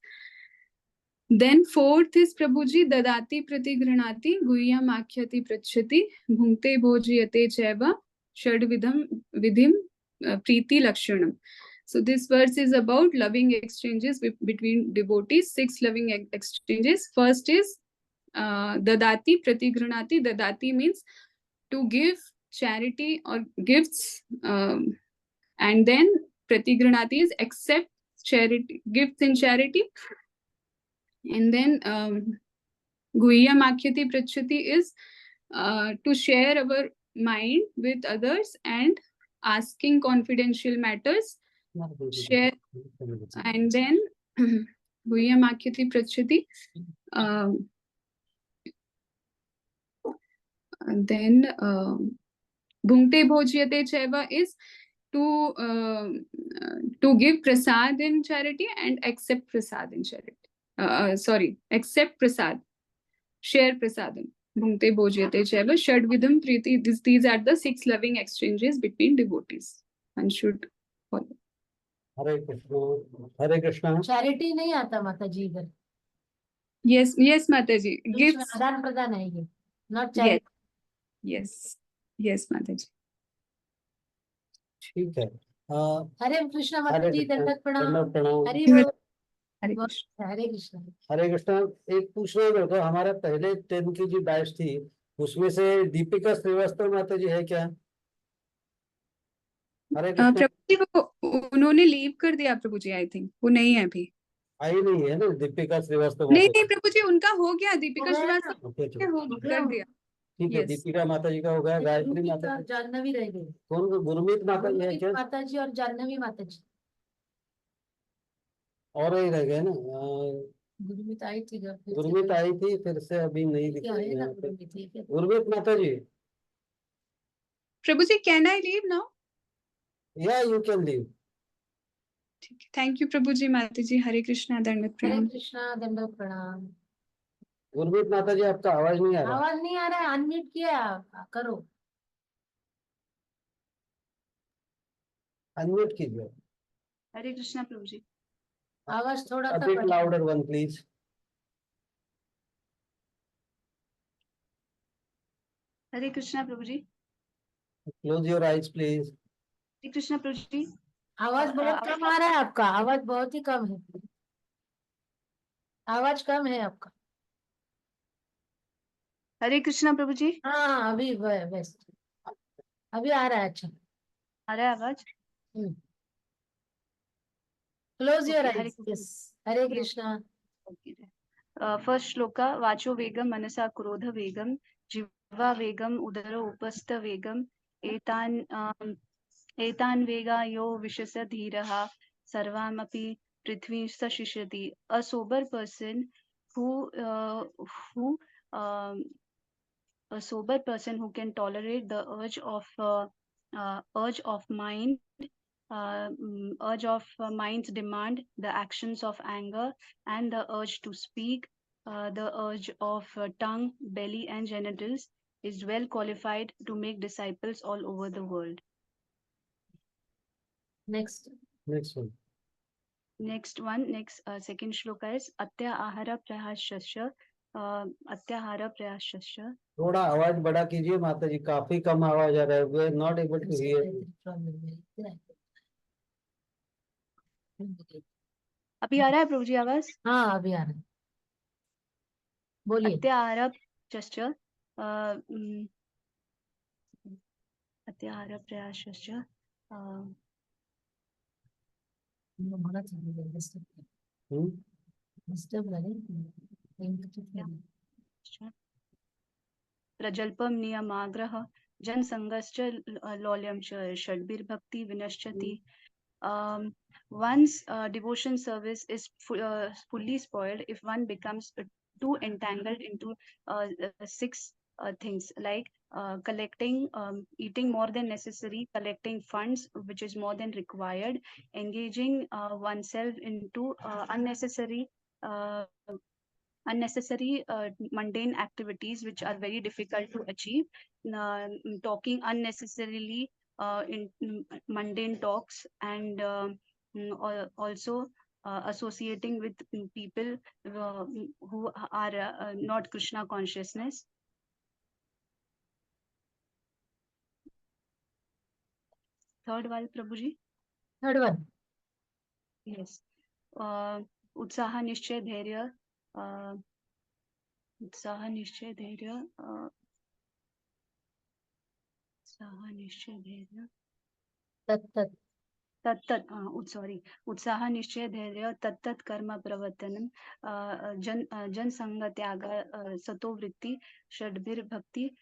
Then fourth is Prabhuji Dadati Pratigranati Guhyam Akhyati Prachati Bhunkte Bhojyate Chaiva Shadvidham Vidhim Preeti Lakshanam. So this verse is about loving exchanges between devotees, 6 loving exchanges. First is Dadati Pratigranati. Dadati means to give charity or gifts, and then Pratigranati is accept charity, gifts in charity. And then Guhyam Akhyati Prachati is to share our mind with others and asking confidential matters. Share, and then Guhyam Akhyati Prachati. And then Bhunkte Bhojyate Chaiva is to give prasad in charity and accept prasad in charity. Accept prasad, share prasadam. Bhunkte Bhojyate Chaiva Shadvidham Preeti. These are the 6 loving exchanges between devotees. One should follow. Hare Krishna. Hare Krishna. Charity नहीं आता माता जी इधर. Yes, Mataji. Gifts. आदान प्रदान है ये, not Yes. charity. Yes, Mataji. ठीक है. हरे कृष्णा माता जी, दंडवत प्रणाम. दंडवत प्रणाम. हरि बोल. हरे कृष्ण. हरे कृष्णा. हरे कृष्णा. एक पूछना है मेरे को, हमारा पहले 10 की जो बैच थी उसमें से दीपिका श्रीवास्तव माता जी है क्या? हरे कृष्णा. प्रभु जी को उन्होंने लीव कर दिया प्रभु जी, आई थिंक वो नहीं है अभी. आई नहीं है ना दीपिका श्रीवास्तव? नहीं प्रभु जी, उनका हो गया. दीपिका श्रीवास्तव ओके कर दिया. ठीक है. दीपिका माता जी का हो गया. गायत्री माता जी, जाह्नवी रह गई. कौन? गुरमीत माता जी है क्या? माता जी और जाह्नवी माता जी. और ही रह गए ना. गुरमीत आई थी. गुरमीत आई थी, फिर से अभी नहीं दिख रही है. गुरमीत माता जी. प्रभु जी, कैन आई लीव नाउ? या यू कैन लीव. ठीक है. थैंक यू प्रभु जी. माता जी हरे कृष्णा, दंडवत हरे प्रणाम. कृष्णा, दंडवत प्रणाम. गुरमीत माता जी आपका आवाज नहीं आ रहा. आवाज नहीं आ रहा है. अनम्यूट किया करो. अनम्यूट कीजिए. हरे कृष्णा प्रभु जी. आवाज थोड़ा A bit louder one please. Hare Krishna Prabhu ji. Close your eyes please. हरे कृष्णा प्रभु जी. आवाज बहुत कम आ रहा है आपका. आवाज बहुत ही कम है. आवाज कम है आपका. हरे कृष्णा प्रभु जी. हाँ अभी बेस्ट. अभी आ रहा है. अच्छा आ रहा है आवाज. Close your eyes. Hare Krishna. First shloka. वाचो वेगम मनसा क्रोध वेगम जिह्वा वेगम उदरो उपस्थ वेगम एतान वेगा यो विशस धीरः सर्वामपि पृथ्वी सशिष्यति. A sober person who can tolerate the urge of mind, urge of mind's demand, the actions of anger, and the urge to speak, the urge of tongue, belly, and genitals, is well qualified to make disciples all over the world. Next one. Second shloka is Atyahara Prayashasya. थोड़ा आवाज बड़ा कीजिए माता जी. काफी कम आवाज आ रहा है. We are not able to hear. अभी आ रहा है प्रभु जी आवाज? हाँ अभी आ रहा है. बोलिए. Atyahara Prayashasya. Atyahara Prayashasya. प्रजल्पम नियमाग्रह जनसंगश्च लौल्यम च षड्भिर्भक्ति विनश्यति. One's devotion service is fully spoiled if one becomes too entangled into 6 things like collecting, eating more than necessary, collecting funds which is more than required, engaging oneself into unnecessary mundane activities which are very difficult to achieve, talking unnecessarily in mundane talks, and also associating with people who are not Krishna consciousness. Third one, Prabhuji. Third one. Yes. Utsaha Nishchay Dhairya. Utsaha Nishchay Dhairya. Utsaha Nishchay Dhairya. Tat. Sorry. Utsaha Nishchay Dhairya tat karma pravartanam jan sanga tyaga sato vritti shadbir bhakti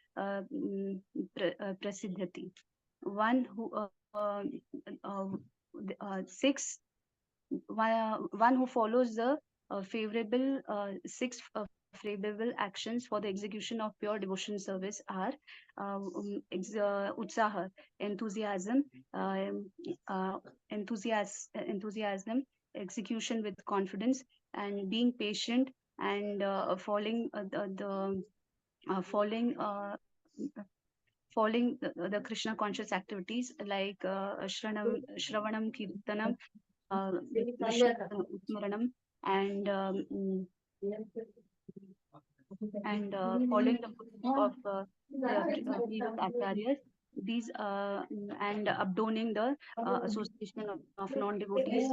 prasiddhati. One who follows the favorable six favorable actions for the execution of pure devotion service are utsaha, enthusiasm, enthusiasm, execution with confidence, and being patient, and following the Krishna conscious activities like Shravanam, Kirtanam, Smaranam, and following the footsteps of the previous acharyas. These and abdoning the association of non-devotees.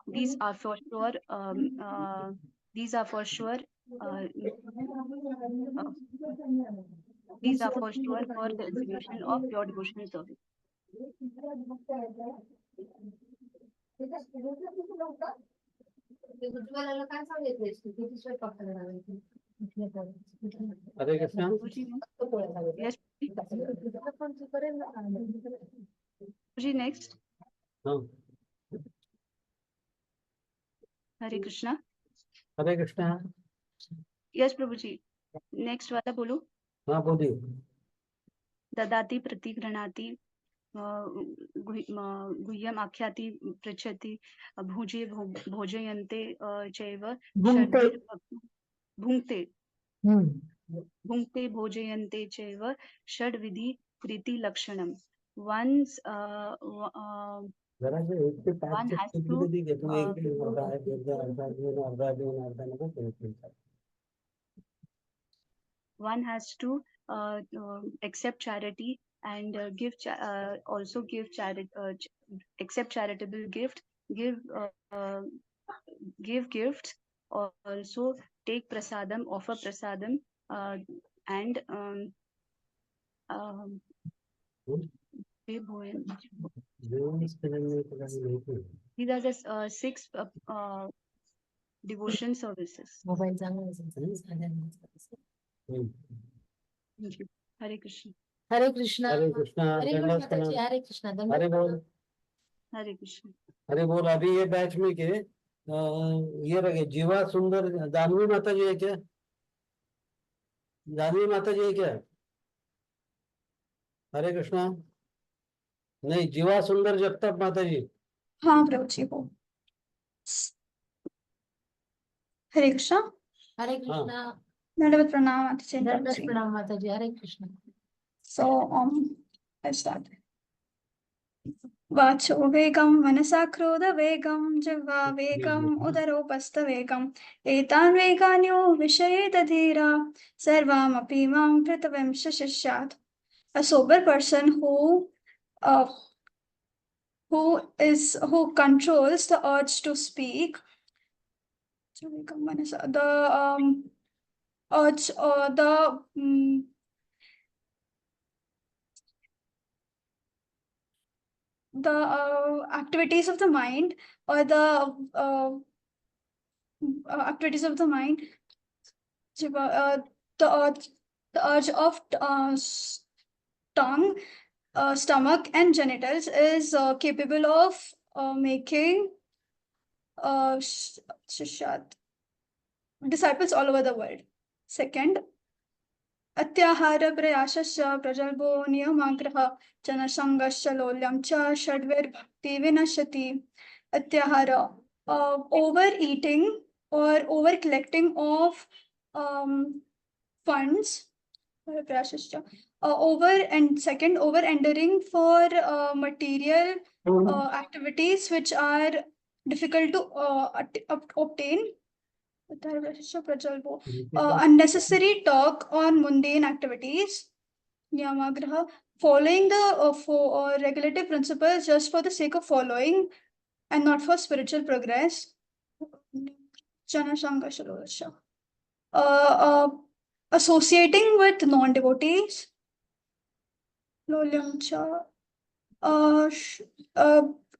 These are for sure. These are for sure for the execution of pure devotional service. Hare Krishna. Yes. Next. No. Hare Krishna. Hare Krishna. Yes, Prabhuji. Next वाला बोलो. हाँ बोलिए. ददाति प्रतिगृह्णाति गुह्यम आख्याति पृच्छति भुजे भोजयन्ते चैव भुङ्क्ते भोजयन्ते चैव षड्विधि प्रीति लक्षणम. Once one has to accept charity and also give charity, accept charitable gift, give gifts, also take prasadam, offer prasadam, and these are the 6 devotion services. Thank you. Hare Krishna. Hare Krishna. Hare Krishna. Hare Krishna. Hare Krishna. Hare बोल. Hare Krishna. हरे बोल. अभी ये batch में के ये रखे जीवा सुंदर दानवी माता जी है क्या? दानवी माता जी है क्या? हरे कृष्णा. नहीं, जीवा सुंदर जगताप माता जी. हाँ प्रभु जी वो. हरे Krishna. Hare Krishna. Dandavad pranam Pranam Mataji. Hare Krishna. So I start. Vacho vegam manasa krodha vegam jiva vegam udaropastha vegam etan veganyo vishayeta dhira sarvam api mam pritavim shashishyat. A sober person who controls the urge to speak, the urge or the activities of the mind, or the activities of the mind, the urge of tongue, stomach and genitals is capable of making disciples all over the world. Second, अत्याहार प्रयासस्य प्रजल्पो नियमाग्रह जनसंगस्य लोल्यं च षड्भिर्भक्ति विनश्यति. अत्याहार, overeating or over collecting of funds. Over and second, over entering for material activities which are difficult to obtain. Unnecessary talk on mundane activities. Niyamagraha, following the regulative principles just for the sake of following and not for spiritual progress. Janasanga Shalosha. Associating with non-devotees. Lolyamcha.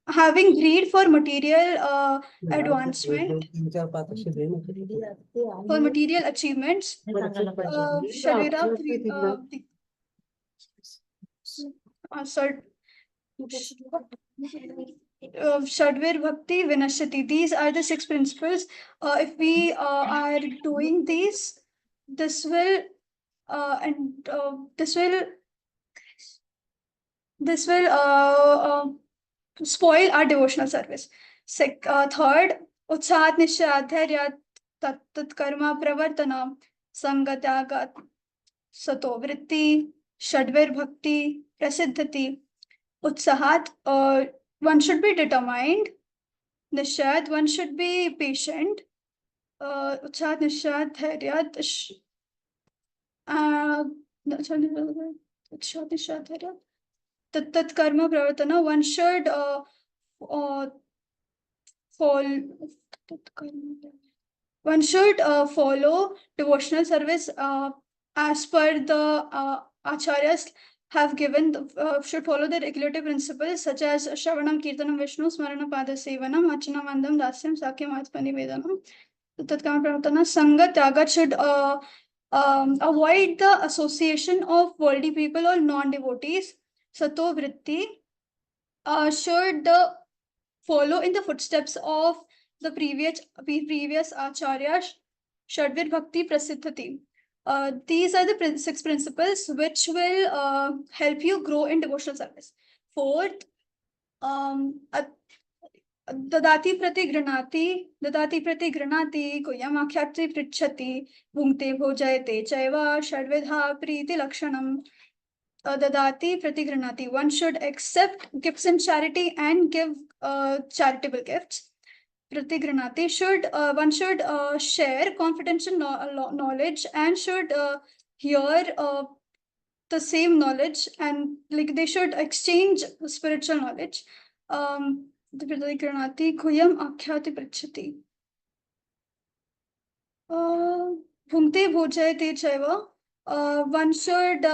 Having greed for material advancement, for material achievements. Sharira, Shadvir Bhakti Vinashati. These are the 6 principles. If we are doing these, this will spoil our devotional service. Third, Utsahat Nishadharya Tat Karma Pravartana Sangatyagat Sato Vritti Shadvir Bhakti Prasiddhati. Utsahat, one should be determined. Nishad, one should be patient. Utsahat Nishad Dharya Tat Karma Pravartana, one should follow devotional service as per the acharyas have given, should follow the regulative principles such as Shravanam, Kirtanam, Vishnu, Smarana, Pada Sevanam, Archana, Vandam, Dasyam, Sakyam, Atmani, Vedanam. Tatkama Pravartana, Sangha Tyaga should avoid the association of worldly people or non-devotees. Sato Vritti should follow in the footsteps of the previous acharyas. Shadvir Bhakti Prasiddhati. These are the 6 principles which will help you grow in devotional service. Fourth, Dadati prati granati koyamakhyati prichati bhungte bhojayate chaiva shadvidha priti lakshanam. Dadati prati granati, one should accept gifts in charity and give charitable gifts. Prati granati, one should share confidential knowledge and should hear the same knowledge, and like they should exchange spiritual knowledge. Granati Kuyam Akhyati Prichati. Bhungte Bhojayate Chaiva. One should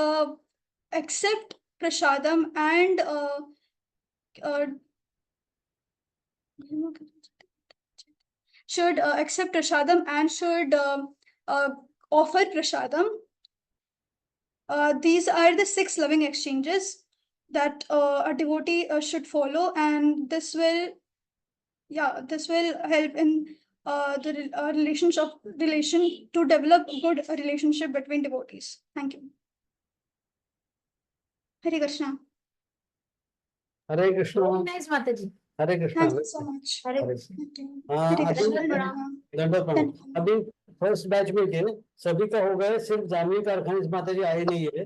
accept prasadam and should accept prasadam and should offer prasadam. These are the 6 loving exchanges that a devotee should follow, and this will help in the relation to develop a good relationship between devotees. Thank you. Hare Krishna. Hare Krishna. Very nice, Mataji. Hare Krishna. Thank you so much. Hare अभी first batch में थे, सभी का हो गए, सिर्फ जानवी कारखानी माता जी आए नहीं है।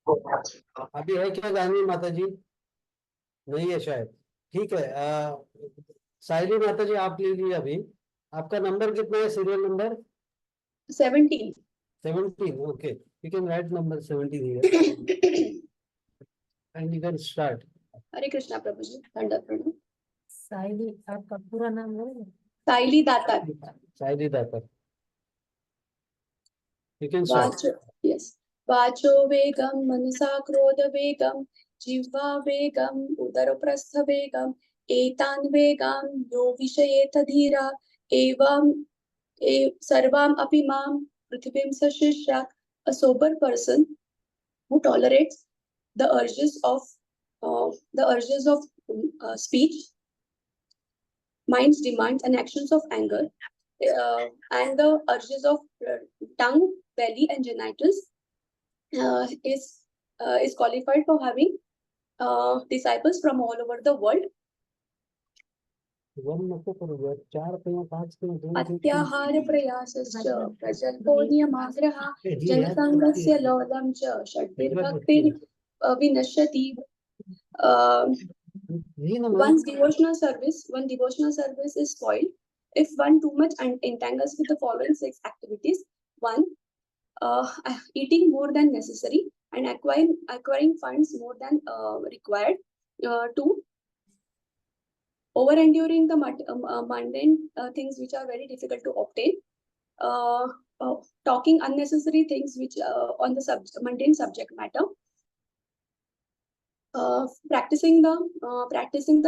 अभी है क्या जानवी माता जी? नहीं है शायद। ठीक है, साइली माता जी आप ले लीजिए। अभी आपका नंबर कितना है? Serial number 17. 17. Okay, you can write number 17 here and you can start. Hare Krishna Prabhuji. Thanda Pranam. साइली, आपका पूरा नाम है? Saili Datar. Saili Datar. You can start. Yes. Vacho Vegam, Manasa Krodha Vegam, Jiva Vegam, Udara Prastha Vegam, Etan Vegam, Yo Vishayeta Dhira, Evam, Sarvam Apimam, Prithivim Sashishyak. A sober person who tolerates the urges of speech, mind's demands and actions of anger, and the urges of tongue, belly, and genitals, is qualified for having disciples from all over the world. One नको करूया, 4 किंवा 5 किंवा 2 अत्याहार प्रयासश्च प्रजल्पो नियमाग्रह जनसंघस्य लोलं च षड्भिर्भक्तिर् विनश्यति. One devotional service is spoiled if one too much entangles with the following 6 activities. 1. Eating more than necessary and acquiring funds more than required. 2. Over enduring the mundane things which are very difficult to obtain. Talking unnecessary things which on the mundane subject matter. Practicing the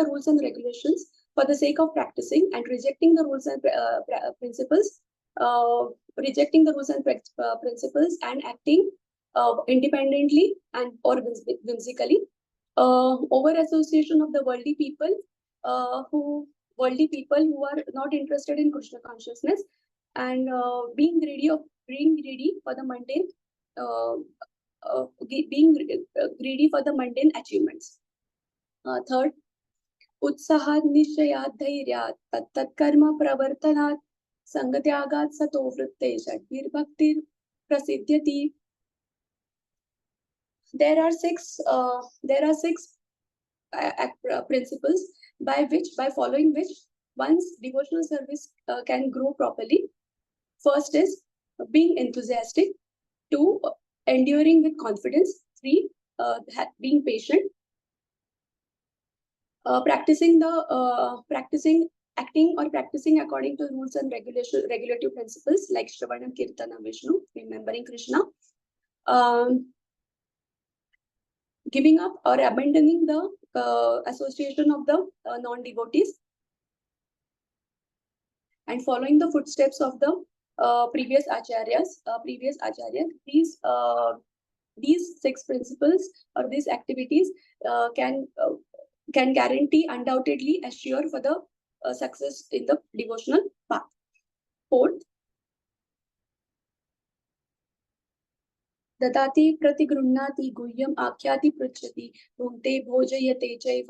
rules and regulations for the sake of practicing and rejecting the rules and principles. Rejecting the rules and principles and acting independently and or whimsically. Over association of the worldly people who are not interested in Krishna consciousness, and being greedy for the mundane, being greedy for the mundane achievements. Third, उत्साहात् निश्चयात् धैर्यात् तत्तत् कर्म प्रवर्तनात् संगत्यागात् सतो वृत्ते षड्भिर्भक्तिर् प्रसिद्ध्यति. There are six principles by following which one's devotional service can grow properly. First is being enthusiastic. 2, enduring with confidence. 3, being patient. Practicing acting or practicing according to rules and regulative principles like Shravanam, Kirtanam, Vishnu, remembering Krishna. Giving up or abandoning the association of the non-devotees, and following the footsteps of the previous acharyas. These 6 principles or these activities can guarantee, undoubtedly assure for the success in the devotional path. Fourth, ददाति प्रतिगृह्णाति गुह्यम् आख्याति पृच्छति भुङ्क्ते भोजयते चैव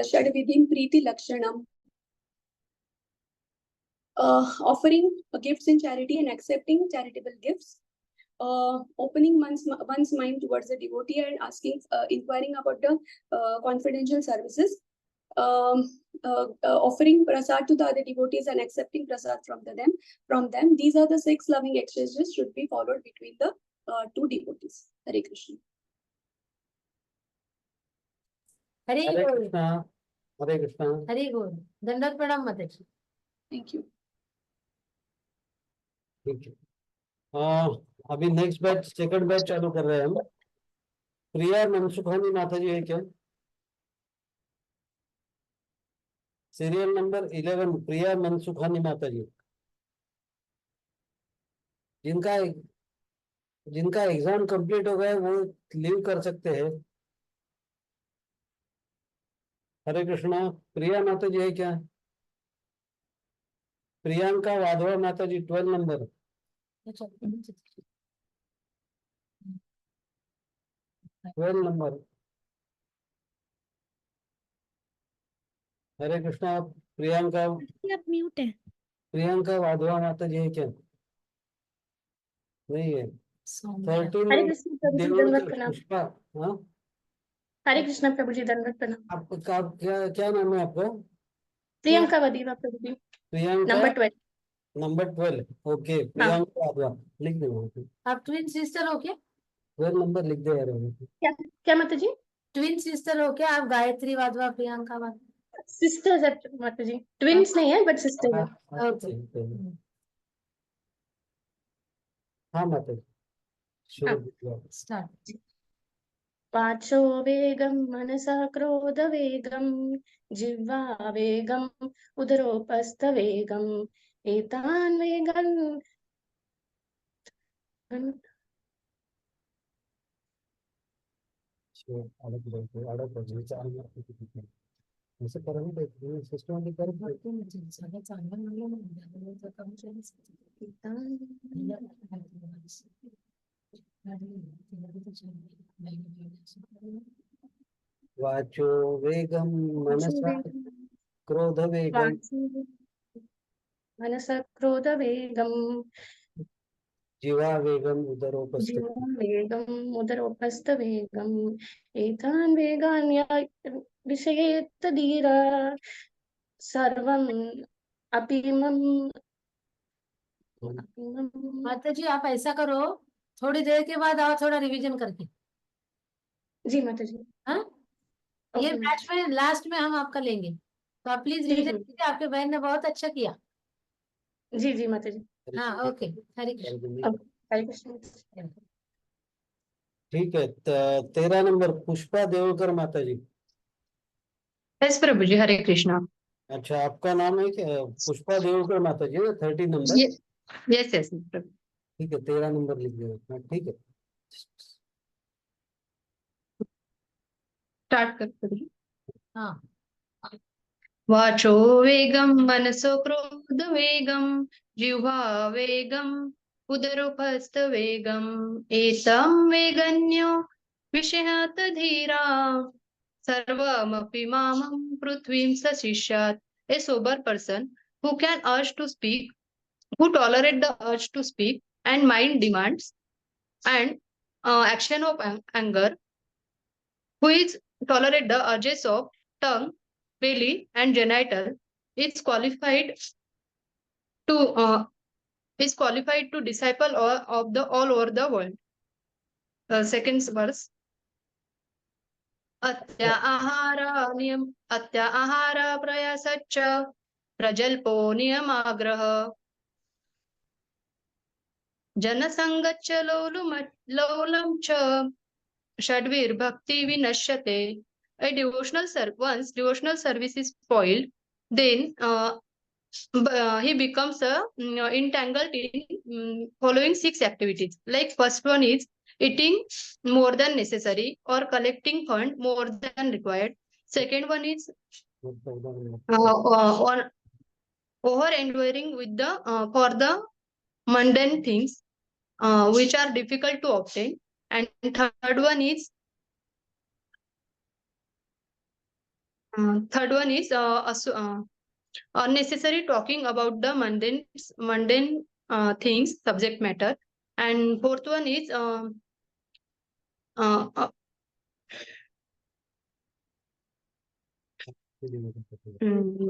षड्विधिं प्रीतिलक्षणम्. Offering gifts in charity and accepting charitable gifts. Opening one's mind towards the devotee and inquiring about the confidential services. Offering prasad to the other devotees and accepting prasad from them. These are the 6 loving exchanges should be followed between the 2 devotees. Hare Krishna. Hare Krishna. Hare Krishna. Hari बोल. दंडवत प्रणाम माताजी. Thank you. ठीक है. अभी next batch, second batch चालू कर रहे हैं हम. प्रिया मनसुखानी माता जी है क्या? सीरियल नंबर 11 प्रिया मनसुखानी माता जी. जिनका एग्जाम कंप्लीट हो गया वो लीव कर सकते हैं. हरे कृष्णा. प्रिया माता जी है क्या? प्रियंका वाधवा माता जी 12 नंबर. हरे कृष्णा. प्रियंका. आप म्यूट है. प्रियंका वाधवा माता जी है क्या? नहीं है. 13 हरे कृष्ण प्रभु जी दंडवत प्रणाम. पुष्पा. हाँ, हरे कृष्ण प्रभु जी दंडवत प्रणाम. आपका क्या नाम है आपका? प्रियंका वदीवा प्रभु जी. प्रियंका नंबर 12. ओके. प्रियंका वाधवा लिख दो. आप ट्विन सिस्टर हो क्या? 12 नंबर लिख दे यार. क्या माता जी? ट्विन सिस्टर हो क्या आप? गायत्री वाधवा, प्रियंका वाधवा. सिस्टर्स है माता जी. ट्विन्स नहीं है बट सिस्टर है. हाँ माता जी. स्टार्ट. वाचो वेगं मनसः क्रोध वेगं जिह्वा वेगं उदरोपस्थ वेगं एतान् वेगं ऐसे करेंगे तो सिस्टमॅटिक करेंगे. वाचो वेगम मनसा क्रोध वेगम मनसा क्रोध वेगम जीवा वेगम उदरोपस्थ वेगम उदरोपस्थ वेगम एतान् वेगान् विषयेत्त धीरा सर्वम अपीमम। माता जी आप ऐसा करो, थोड़ी देर के बाद आओ थोड़ा रिवीजन करके। जी माता जी। हाँ, ये ओके बैच में लास्ट में हम आपका लेंगे, तो आप प्लीज रिवीजन कीजिए। आपके बहन ने बहुत अच्छा किया। जी जी माता जी। हाँ ओके, हरे कृष्ण। हरे कृष्ण। ठीक है। 13 नंबर पुष्पा देवकर माता जी। यस प्रभु जी, हरे कृष्णा। अच्छा, आपका नाम है क्या? पुष्पा देवकर माता जी ना, 30 नंबर। यस यस प्रभु। ठीक है, 13 नंबर लिख दिया। ठीक है, स्टार्ट कर प्रभु जी। हाँ, वाचो वेगम मनसो क्रोध वेगम जिह्वा वेगम उदरोपस्थ वेगम एतं वेगन्यो विषयात धीरा सर्वमपि मामं पृथ्वीं सशिष्यात्. A sober person who can urge to speak, who tolerate the urge to speak and mind demands and action of anger, who is tolerate the urges of tongue, belly, and genital, is qualified to disciple of the all over the world. Second verse. अत्या आहार प्रयासच्च प्रजल्पो नियमाग्रह जनसंगच्च लौलं च षड्भिर्भक्ति विनश्यते. A devotional once devotional service is spoiled, then he becomes entangled in following 6 activities. Like first one is eating more than necessary or collecting fund more than required. Second one is on over enduring with the for the mundane things which are difficult to obtain. And third one is unnecessary talking about the mundane things, subject matter. And fourth one is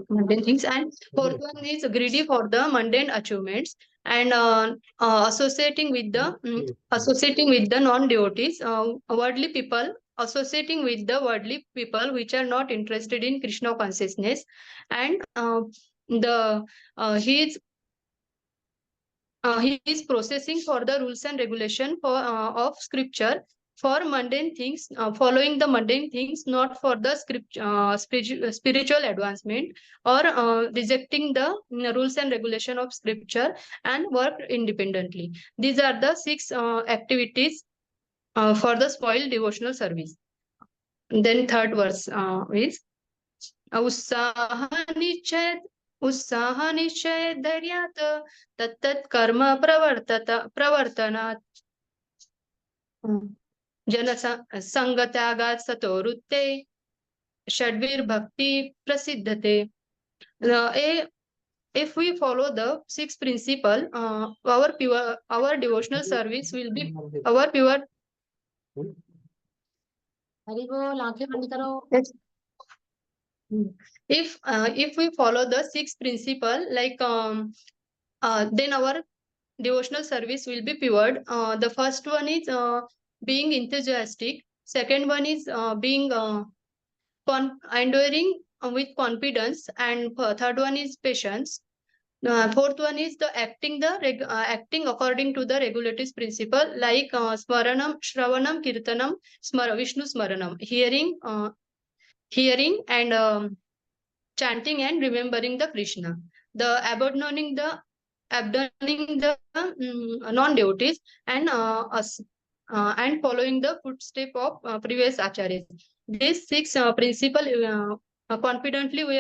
mundane things. And fourth one is greedy for the mundane achievements and associating with the non-devotees, worldly people, associating with the worldly people which are not interested in Krishna consciousness. And he is processing for the rules and regulation for of scripture for mundane things, following the mundane things, not for the spiritual advancement, or rejecting the rules and regulation of scripture and work independently. These are the 6 activities for the spoiled devotional service. Then third verse is उत्साह निश्चय धैर्यात तत्तत् कर्म प्रवर्तनात् जनसंगत्यागात् सतो वृत्ते षड्भिर्भक्ति प्रसिद्धते. If we follow the 6 principle, our devotional service will be our pure. Hari बोल, आंखें बंद करो। If we follow the 6 principle, like then our devotional service will be pure. The first one is being enthusiastic. Second one is being enduring with confidence. And third one is patience. Fourth one is the acting according to the regulatory principle, like smaranam, shravanam, kirtanam, Vishnu smaranam, hearing and chanting and remembering the Krishna. The abandoning the non-devotees and following the footstep of previous acharyas. These 6 principle confidently we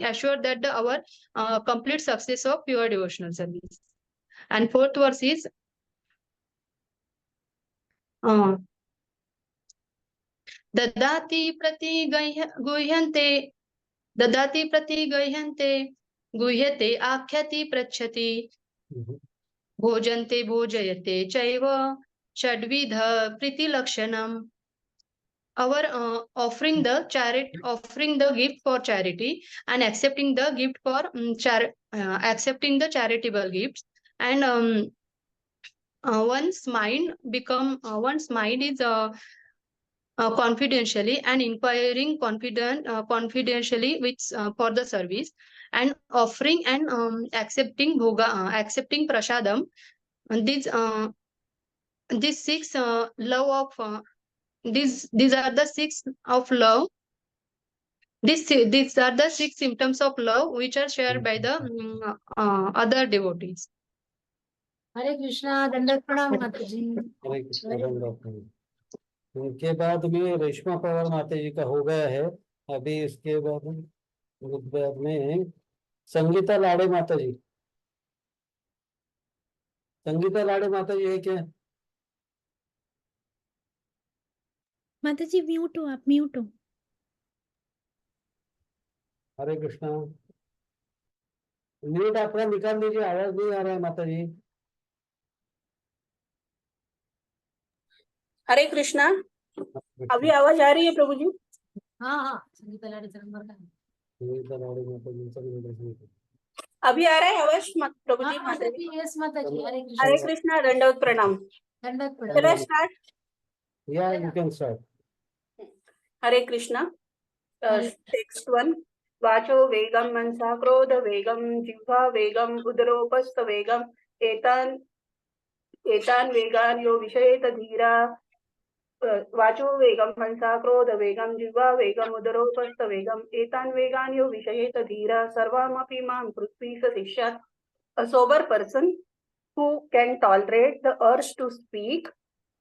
assure that our complete success of pure devotional service. And fourth verse is ददाति प्रति गुह्यन्ते ददाति प्रति गुह्यते आख्याति पृच्छति भोजन्ते भोजयते चैव षड्विध प्रीतिलक्षणम्. Our offering the gift for charity and accepting the gift for accepting the charitable gifts, and one's mind is confidentially and inquiring confidentially with for the service, and offering and accepting accepting prasadam. And these six love of these are the six of love. These are the six symptoms of love which are shared by the other devotees. हरे कृष्णा, दंडक प्रणाम माता जी। हरे कृष्णा, दंडवत प्रणाम। उनके बाद में रेशमा पवार माता जी का हो गया है। अभी इसके बाद में संगीता लाड़े माता जी। संगीता लाड़े माता जी है क्या? माता जी म्यूट हो, आप म्यूट हो। हरे कृष्णा, म्यूट आपका निकाल दीजिए, आवाज नहीं आ रहा है माता जी। हरे कृष्णा, अभी आवाज आ रही है प्रभु जी? हाँ, संगीता लाड़े नंबर का संगीता लाड़े माता जी सब अभी आ रहा है आवाज प्रभु जी? माता जी, यस माता जी। हरे हरे कृष्णा, दंडवत प्रणाम। दंडक चलो प्रणाम। स्टार्ट। या you can start. Hare Krishna. Text 1। वाचो वेगम मनसा क्रोध वेगम जिह्वा वेगम उदरोपस्थ वेगम एतान वेगान यो विषयेत धीरा। वाचो वेगम मनसा क्रोध वेगम जिह्वा वेगम उदरोपस्थ वेगम एतान वेगान यो विषयेत धीरा सर्वामपि मां पृथ्वी सतिष्यात्. A sober person who can tolerate the urge to speak,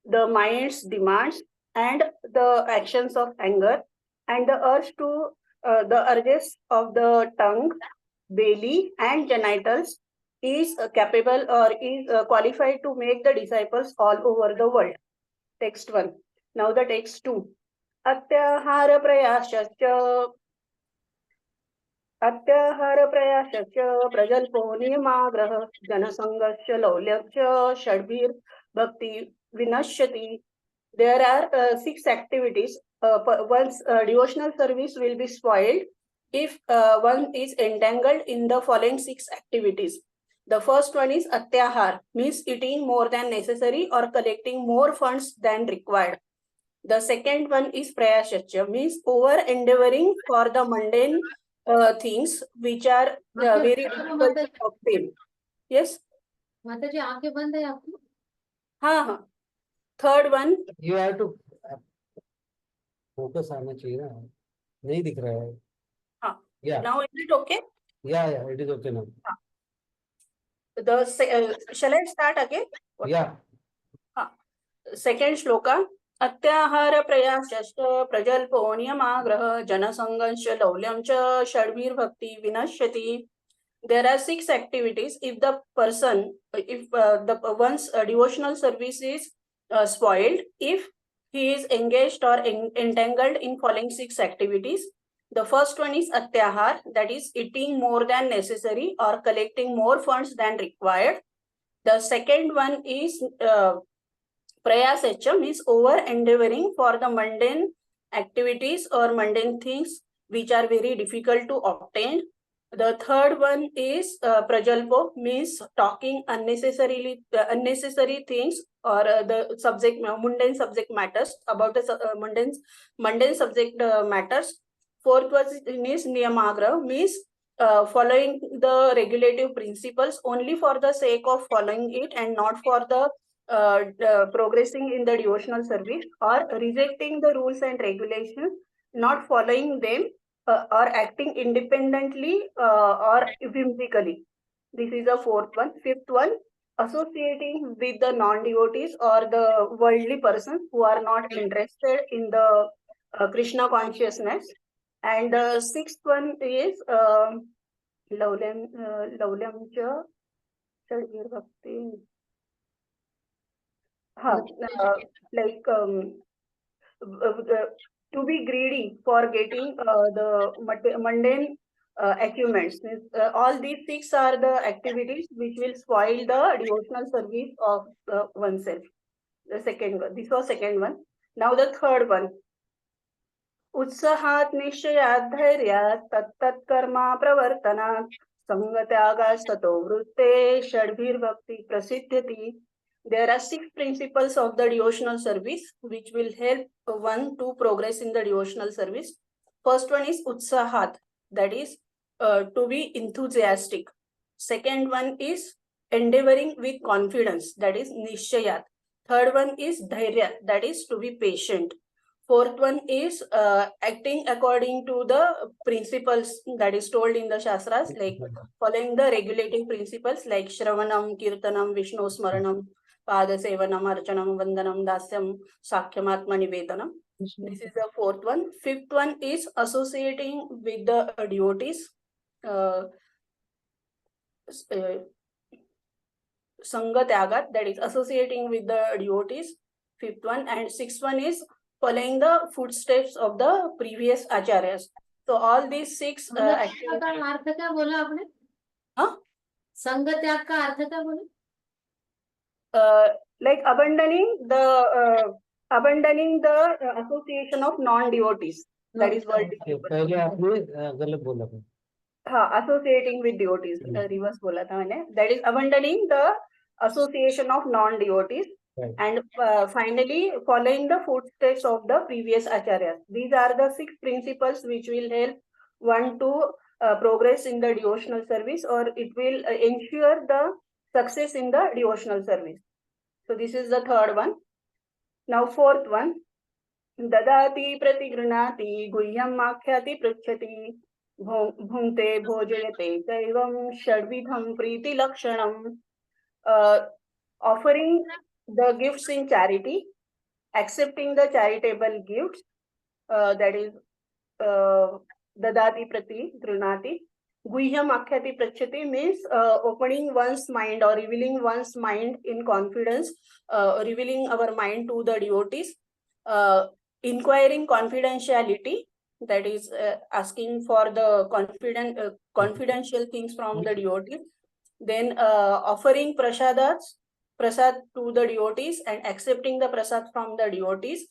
the mind's demands, and the actions of anger, and the urges of the tongue, belly, and genitals, is capable or is qualified to make the disciples all over the world. Text 1. Now the text 2. Atyahara prayascha प्रजल्पो नियमाग्रह जनसंगस्य लौल्यस्य षड्भिर भक्ति विनश्यति. There are 6 activities. One's devotional service will be spoiled if one is entangled in the following 6 activities. The first one is atyahar, means eating more than necessary or collecting more funds than required. The second one is prayascha, means over endeavoring for the mundane things which are very difficult to obtain. Yes? माता जी आंखें बंद है आपकी? हाँ. Third one. You have to focus आना चाहिए ना, नहीं दिख रहा है। हाँ. Yeah. Now is it okay? Yeah, it is okay now. Shall I start again? Yeah. Second shloka. अत्याहार प्रयासश्च प्रजल्पो नियमाग्रह जनसंगस्य लौल्यं च षड्भिर्भक्ति विनश्यति. There are 6 activities. If the one's devotional service is spoiled, if he is engaged or entangled in following 6 activities. The first one is atyahar, that is eating more than necessary or collecting more funds than required. The second one is prayasecham, is over endeavoring for the mundane activities or mundane things which are very difficult to obtain. The third one is prajalpo, means talking unnecessary things or the mundane subject matters about the mundane subject matters. Fourth one is niyamagra, means following the regulative principles only for the sake of following it and not for the progressing in the devotional service, or rejecting the rules and regulations, not following them, or acting independently or whimsically. This is the fourth one. Fifth one, associating with the non-devotees or the worldly persons who are not interested in the Krishna consciousness. And the sixth one is Laulyam cha Bhakti. like to be greedy for getting the mundane achievements. Means, all these six are the activities which will spoil the devotional service of oneself. The second one. This was second one. Now the third one. उत्साहात निश्चयात धैर्यात तत्तत्कर्मा प्रवर्तनात संगत्यागात सतो वृत्ते षड्भिर्भक्ति प्रसिद्ध्यति. There are six principles of the devotional service which will help one to progress in the devotional service. First one is utsahat, that is to be enthusiastic. Second one is endeavoring with confidence, that is nishchayat. Third one is dhairya, that is to be patient. Fourth one is acting according to the principles that is told in the Shastras, like following the regulating principles like Shravanam, Kirtanam, Vishnu Smaranam, Padasevanam, Archanam, Vandanam, Dasyam, Sakhyamatma Nivedanam. This is the fourth one. Fifth one is associating with the devotees. Sanga Tyagat, that is associating with the devotees. Fifth one. And sixth one is following the footsteps of the previous acharyas. So all these six activities. अर्थ क्या बोला आपने? हाँ? संग त्याग का अर्थ क्या बोला? Like abandoning the association of non-devotees. That is what. पहले आपने गलत बोला था. हाँ, associating with devotees. Reverse बोला था मैंने. That is abandoning the association of non-devotees. Right. And finally, following the footsteps of the previous acharyas. These are the six principles which will help one to progress in the devotional service, or it will ensure the success in the devotional service. So this is the third one. Now fourth one. Dadati pratigranati guhyam makhyati pruchati bhunte bhojayate kaivam shadvidham priti lakshanam. Offering the gifts in charity, accepting the charitable gifts, that is dadati prati grunati. Guhyam akhyati prachati means opening one's mind or revealing one's mind in confidence, revealing our mind to the devotees, inquiring confidentiality, that is asking for the confidential things from the devotees. Then offering prasad to the devotees and accepting the prasad from the devotees.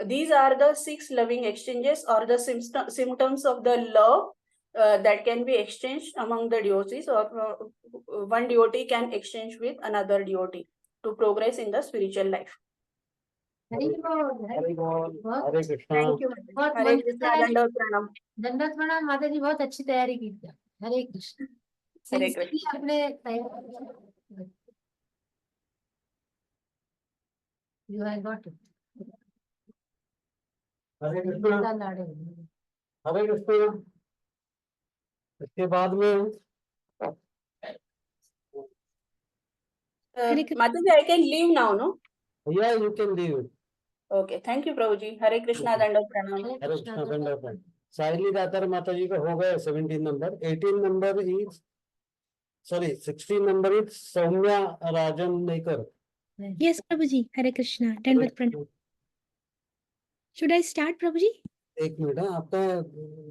These are the six loving exchanges or the symptoms of the love that can be exchanged among the devotees, or one devotee can exchange with another devotee to progress in the spiritual life. Hare Krishna. Thank you. Hare Krishna. Dandavat pranam. दंडवत प्रणाम माता जी, बहुत अच्छी तैयारी की थी. हरे कृष्ण. हरे कृष्ण. आपने You have got it. हरे कृष्णा. हरे कृष्णा. इसके बाद में Mataji, I can leave now, no? Yeah, you can leave. Okay, thank you, Prabhuji. Hare Krishna, Dandavat pranam. Hare Krishna, Dandavat pranam. Saili Datar Mataji का हो गया 17 number. 18 number is, sorry, 16 number is Soumya Rajan Nekar. Yes, Prabhuji. Hare Krishna. Dandavat pranam. Should I start, Prabhuji? एक minute. आपका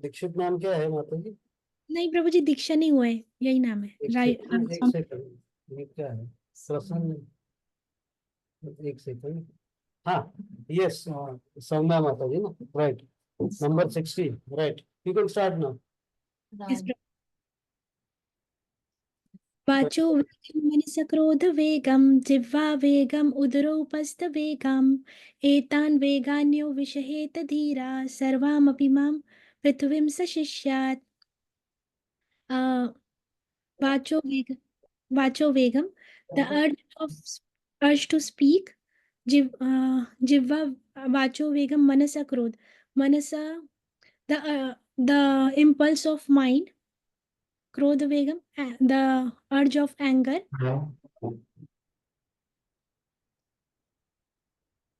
दीक्षित नाम क्या है माता जी? नहीं प्रभुजी, दीक्षा नहीं हुआ है, यही नाम है. एक सेकंड. ये क्या है? प्रसन्न. एक सेकंड. हाँ, yes, Soumya माता जी ना, right. Number 16, right. You can start now. Yes, वाचो मनसा क्रोध वेगम जिह्वा वेगम उदरोपस्थ वेगम एतान वेगान्यो विषहेत धीरा सर्वामपि मां पृथ्वीं सशिष्यात्. वाचो वेगम, the urge to speak. Jivva vacho vegam manasa krodh. Manasa, the impulse of mind. Krodh vegam, the urge of anger.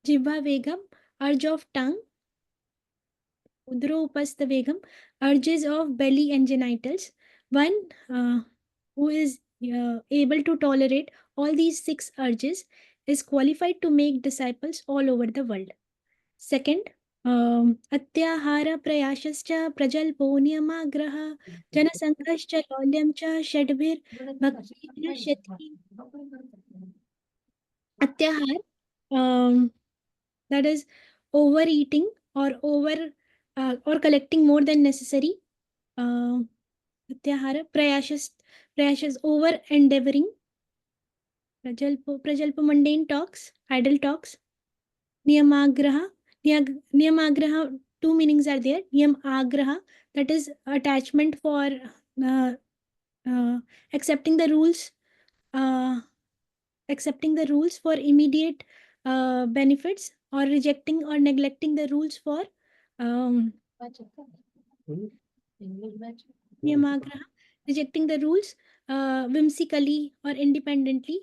Jivva vegam, urge of tongue. Udro upastha vegam, urges of belly and genitals. One who is able to tolerate all these six urges is qualified to make disciples all over the world. Second, अत्याहार प्रयासश्च प्रजल्पो नियमाग्रह जनसङ्घश्च लौल्यं च षड्भिर्भक्तिः विनश्यति. Atyahar, that is overeating or or collecting more than necessary. Atyahara, prayashas over endeavoring. Prajalpa, mundane talks, idle talks. Niyamagraha, niyamagraha, two meanings are there. Niyamagraha, that is attachment for accepting the rules. Accepting the rules for immediate benefits, or rejecting or neglecting the rules for Niyamagraha, rejecting the rules whimsically or independently.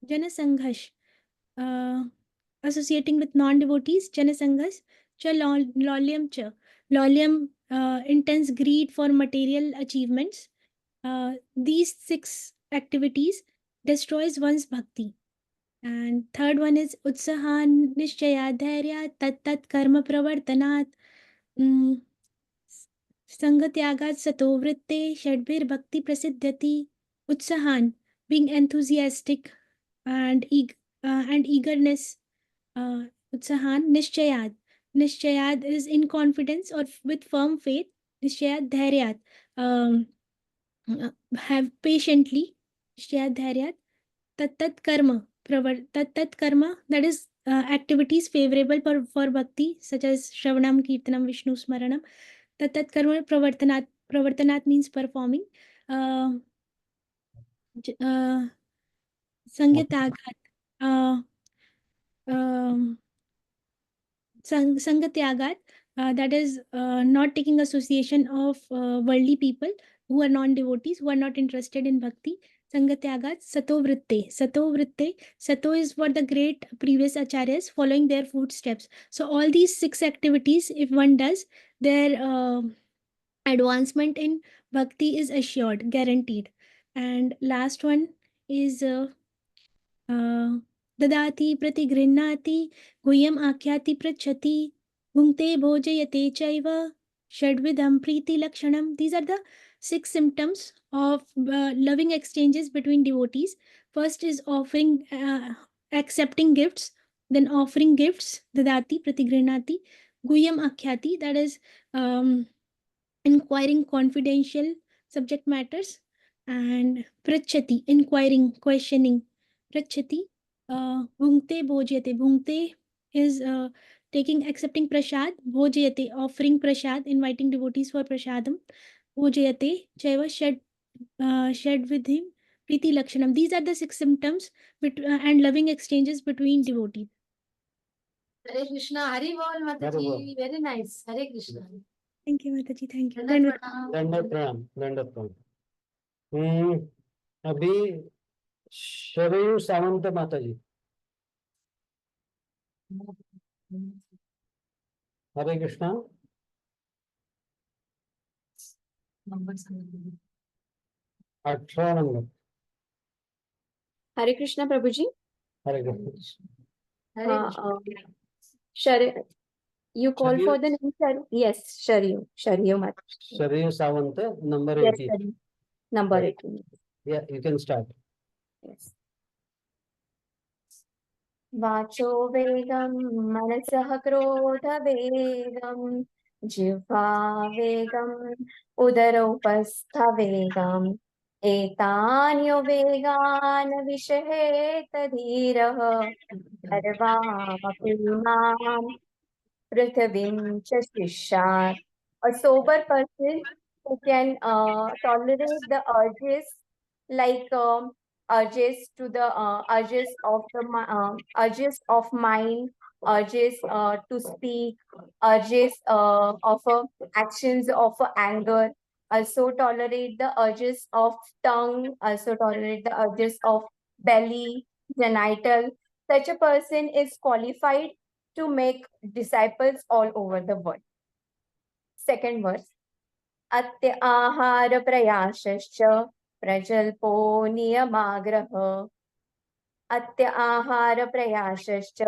Janasanghash, associating with non-devotees. Janasanghas, cha lolyam cha. Lolyam, intense greed for material achievements. These 6 activities destroys one's bhakti. And third one is utsahan nishchaya dhairya tat karma pravartanat. Sangatyagat sato vritte shadbir bhakti prasiddhyati. Utsahan, being enthusiastic and eagerness. Utsahan nishchayat. Nishchayat is in confidence or with firm faith. Nishchayat dhairyat, have patiently. Nishchayat dhairyat. Tat karma. Tat karma, that is activities favorable for bhakti, such as Shravanam, Kirtanam, Vishnu Smaranam. Tat karma pravartanat. Pravartanat means performing. Sangyatagat. Sangatyagat, that is not taking association of worldly people who are non-devotees, who are not interested in bhakti. Sangatyagat, sato vritte. Sato vritte. Sato is for the great previous acharyas, following their footsteps. So all these 6 activities, if one does, their advancement in bhakti is assured, guaranteed. And last one is ददाति प्रतिगृह्णाति गुह्यम् आख्याति पृच्छति भुङ्क्ते भोजयते चैव षड्विधं प्रीतिलक्षणम्. These are the 6 symptoms of loving exchanges between devotees. First is offering, accepting gifts, then offering gifts, dadati pratigrihnati. Guhyam akhyati, that is inquiring confidential subject matters. And prachati, inquiring, questioning. Prachati, bhungte bhojyate. Bhungte is accepting prasad. Bhojyate, offering prasad, inviting devotees for prasadam. Bhojyate chaiva shad vidhim priti lakshanam. These are the 6 symptoms and loving exchanges between devotees. Hare Krishna, Hari Bol Hari Mataji, Bol. very nice. Hare Krishna. Thank you, Mataji. Thank you. Dandavat pranam. दंडवत प्रणाम, दंडवत प्रणाम. अभी शरयू सावंत माता जी. हरे Krishna. Number 7. 18 number. Hare Krishna Prabhu ji. Hare Krishna. Hare Krishna. Shari, you call for the name, Shari? Yes, Shariyu Mat. Sharayu Sawant, number Yes, 18. Shari. Number 18. Yeah, you can start. Yes. वाचो वेगं मनसः क्रोध वेगं जिह्वा वेगं उदरोपस्थ वेगं एतान्यो वेगान् विषहेत धीरः सर्वामपि मां पृथिवीं च शिष्यात्. A sober person who can tolerate the urges, like urges to the urges of the urges of mind, urges to speak, urges of actions of anger, also tolerate the urges of tongue, also tolerate the urges of belly, genital. Such a person is qualified to make disciples all over the world. Second verse. अत्य आहार प्रयासश्च प्रजल्पो नियमाग्रह. अत्य आहार प्रयासश्च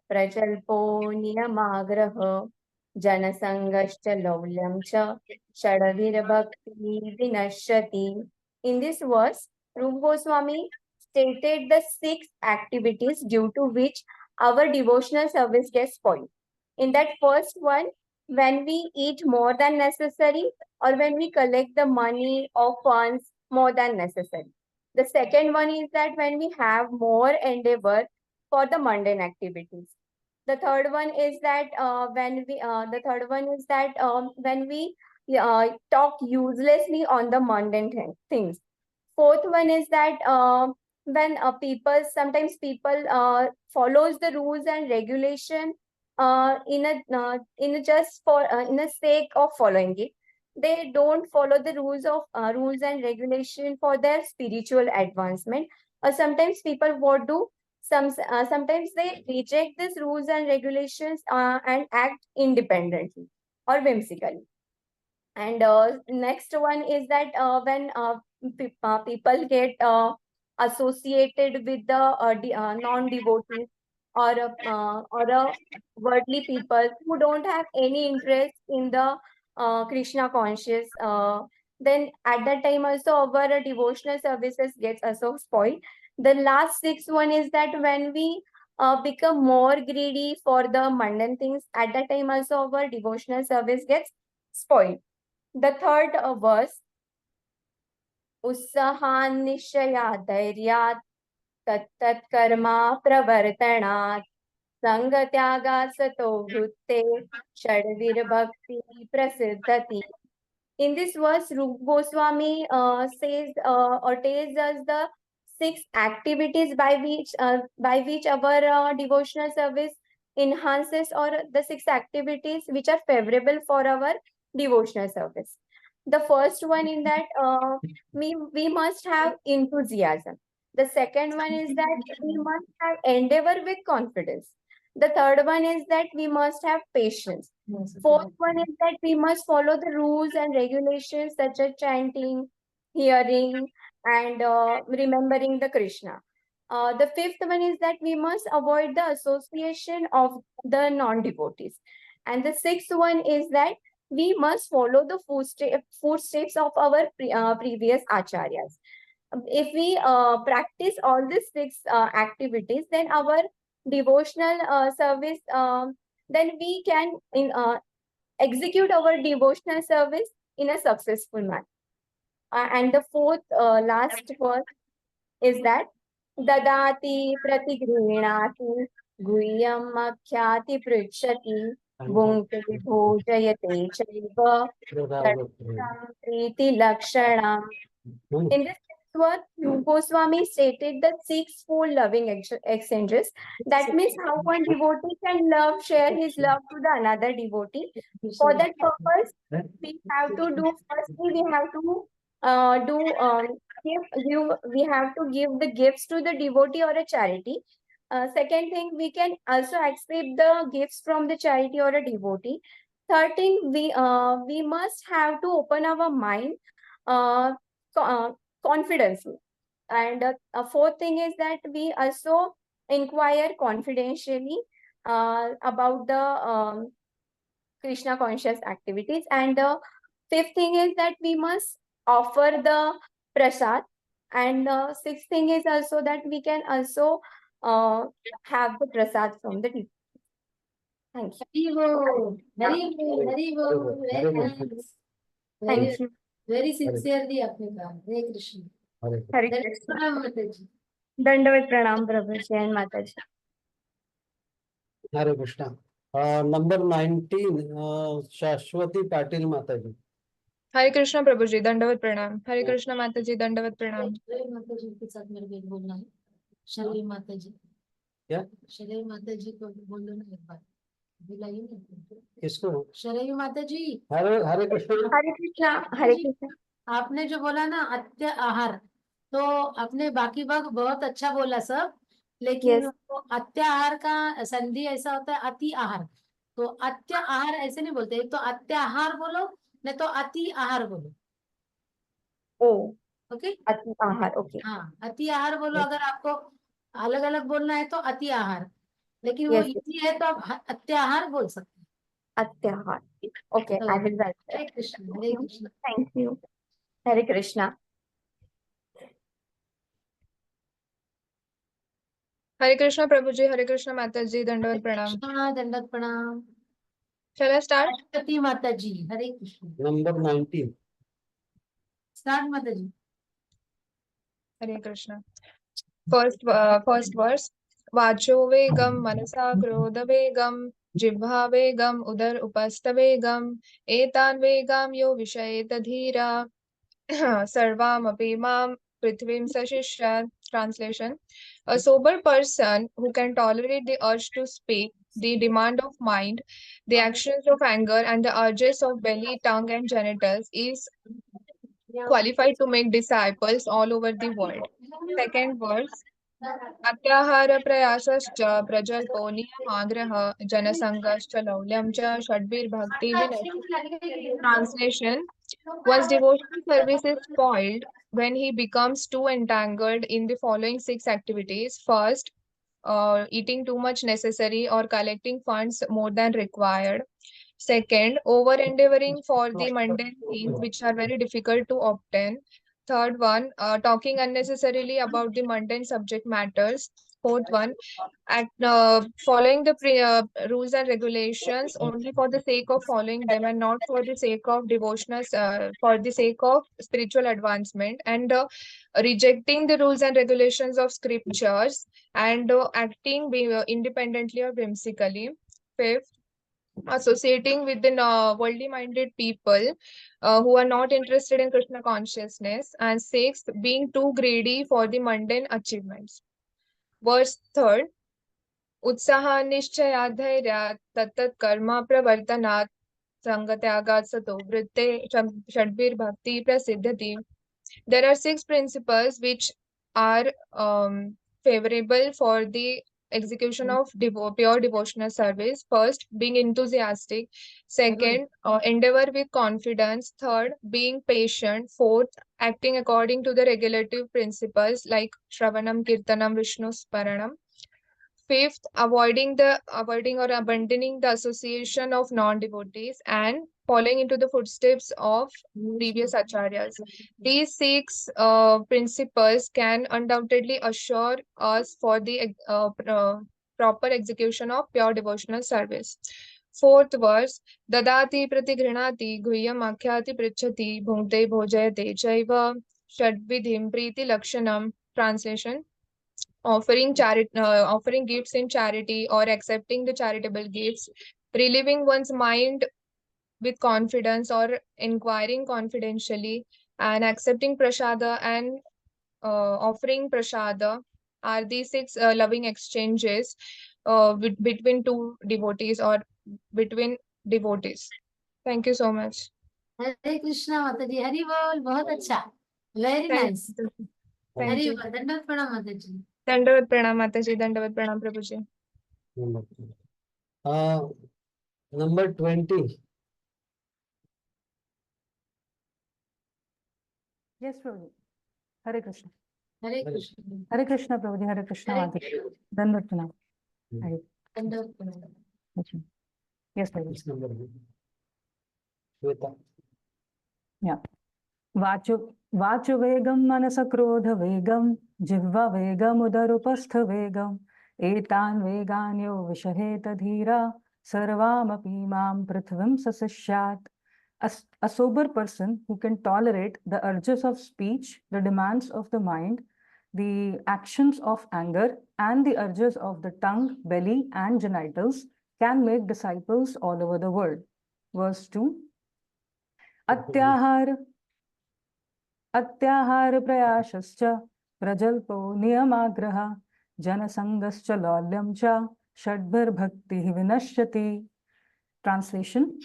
प्रजल्पो नियमाग्रह जनसंगश्च लौल्यं च षडभिर्भक्ति विनश्यति. In this verse, Rupa Goswami stated the 6 activities due to which our devotional service gets spoiled. In that first one, when we eat more than necessary or when we collect the money or funds more than necessary. The second one is that when we have more endeavor for the mundane activities. The third one is that when we talk uselessly on the mundane things. Fourth one is that when sometimes people follows the rules and regulation in a sake of following it. They don't follow the rules and regulation for their spiritual advancement. Or sometimes people what do sometimes they reject these rules and regulations and act independently or whimsically. And next one is that when people get associated with the non-devotees or worldly people who don't have any interest in the Krishna conscious, then at that time also our devotional services gets also spoiled. The last 6 one is that when we become more greedy for the mundane things, at that time also our devotional service gets spoiled. The third verse, उत्साहान् निश्चयात् धैर्यात् तत्तत् कर्मा प्रवर्तनात् संगत्यागात् सतो वृत्ते षड्विर्भक्ति प्रसिद्धति. In this verse, Rupa Goswami says or tells us the 6 activities by which our devotional service enhances, or the 6 activities which are favorable for our devotional service. The first one in that we must have enthusiasm. The second one is that we must have endeavor with confidence. The third one is that we must have patience. Fourth one is that we must follow the rules and regulations such as chanting, hearing, and remembering the Krishna. The fifth one is that we must avoid the association of the non-devotees. And the sixth one is that we must follow the footsteps of our previous acharyas. If we practice all these 6 activities, then our devotional service, then we can execute our devotional service in a successful manner. And the fourth last verse is that dadati pratigrinati guhyam akhyati pruchati bhunkte bhojayate chaiva priti lakshanam. In this verse, Goswami stated the 6-fold loving exchanges. That means how one devotee can share his love to the another devotee. For that purpose, we have to do, firstly, we have to we have to give the gifts to the devotee or a charity. Second thing, we can also accept the gifts from the charity or a devotee. Third thing, we must have to open our mind confidently. And fourth thing is that we also inquire confidentially about the Krishna conscious activities. And the fifth thing is that we must offer the prasad. And sixth thing is also that we can also have the prasad from the devotees. Thank you. Very good, very good, very nice. Thank you. Very sincerely आपने कहा. Hare Krishna. Hare Krishna. Dandavat pranam Prabhu ji and Mataji. Hare Krishna. Number 19, Shashwati Patil Mataji. हरे कृष्णा प्रभु जी दंडवत प्रणाम. हरे कृष्णा माता जी दंडवत प्रणाम. माता जी के साथ मेरे को एक बोलना है. शैली माता जी. क्या? शैली माता जी को बोलो ना एक बार. बुलाइए ना. किसको? शैली माता जी. हरे कृष्णा. हरे कृष्णा. हरे कृष्णा. आपने जो बोला ना अत्य आहार, तो आपने बाकी बाग बहुत अच्छा बोला सब, लेकिन वो अत्य आहार का संधि ऐसा होता है अति आहार. तो अत्य आहार ऐसे नहीं बोलते. एक तो अत्य आहार बोलो, नहीं तो अति आहार बोलो. ओ ओके. अति आहार. ओके. हाँ, अति आहार बोलो अगर आपको अलग अलग बोलना है तो अति आहार, लेकिन वो Yes, yes. इजी है तो आप अत्याहार बोल सकते हैं। Atyahar. Okay, I will write that. Hare Krishna Hare Krishna. Thank you. Hare Krishna. Hare Krishna Prabhuji, Hare Krishna Mataji, Dandavat Pranam. दंडवत प्रणाम। Shall I start? अश्वती माता जी हरे कृष्ण। Number 19. स्टार्ट माता जी। Hare Krishna. First verse. Vacho vegam manasa krodha vegam jibha vegam udar upastha vegam etan vegam yo vishayeta dhira sarvam api mam prithvim sashishya. Translation. A sober person who can tolerate the urge to speak, the demand of mind, the actions of anger, and the urges of belly, tongue, and genitals is qualified to make disciples all over the world. Second verse. अत्याहार प्रयासश्च प्रजल्पो नियमाग्रह जनसंगश्च लौल्यं च षड्भिर्भक्ति विनश्य. Translation. One's devotional service is spoiled when he becomes too entangled in the following 6 activities. First, eating too much necessary or collecting funds more than required. Second, over endeavoring for the mundane things which are very difficult to obtain. Third one, talking unnecessarily about the mundane subject matters. Fourth one, following the rules and regulations only for the sake of following them and not for the sake of devotional, for the sake of spiritual advancement, and rejecting the rules and regulations of scriptures and acting independently or whimsically. Fifth, associating with the worldly minded people who are not interested in Krishna consciousness. And sixth, being too greedy for the mundane achievements. Verse third, उत्साह निश्चया धैर्यात् तत्तत् कर्म प्रवर्तनात् संगत्यागात् सतो वृत्ते षड्भिर्भक्ति प्रसिद्धति. There are 6 principles which are favorable for the execution of pure devotional service. First, being enthusiastic. Second, endeavor with confidence. Third, being patient. Fourth, acting according to the regulative principles like Shravanam, Kirtanam, Vishnu Sparanam. Fifth, avoiding or abandoning the association of non-devotees and following into the footsteps of previous acharyas. These 6 principles can undoubtedly assure us for the proper execution of pure devotional service. Fourth verse, dadati pratigrinati guhyam akhyati prichhati bhunte bhojayate chaiva shadvidhim priti lakshanam. Translation. Offering gifts in charity or accepting the charitable gifts, relieving one's mind with confidence or inquiring confidentially, and accepting prasada and offering prasada are the 6 loving exchanges between two devotees or between devotees. Thank you so much. हरे कृष्णा माता जी हरि बोल। बहुत अच्छा, very nice. Thank Hari you. बोल। दंडवत प्रणाम माता जी। Dandavat pranam Mataji, Dandavat pranam Prabhuji. Number 20. Yes, Prabhuji. Hare Krishna. हरे Krishna. Hare Krishna, Prabhuji. Hare Krishna, हरे Mataji. Dandavat pranam. Hare. दंडवत प्रणाम। Yes, Prabhuji. This number. Shweta. Yeah. वाचो वेगम मनस क्रोध वेगम जिह्वा वेगम उदरुपस्थ वेगम एतान वेगान यो विषहेत धीरा सर्वामपि मां पृथ्वीं सशिष्यात्. A sober person who can tolerate the urges of speech, the demands of the mind, the actions of anger, and the urges of the tongue, belly, and genitals can make disciples all over the world. Verse 2. अत्याहार प्रयासश्च प्रजल्पो नियमाग्रह जनसंगश्च लौल्यं च षड्भिर्भक्तिः विनश्यति. Translation.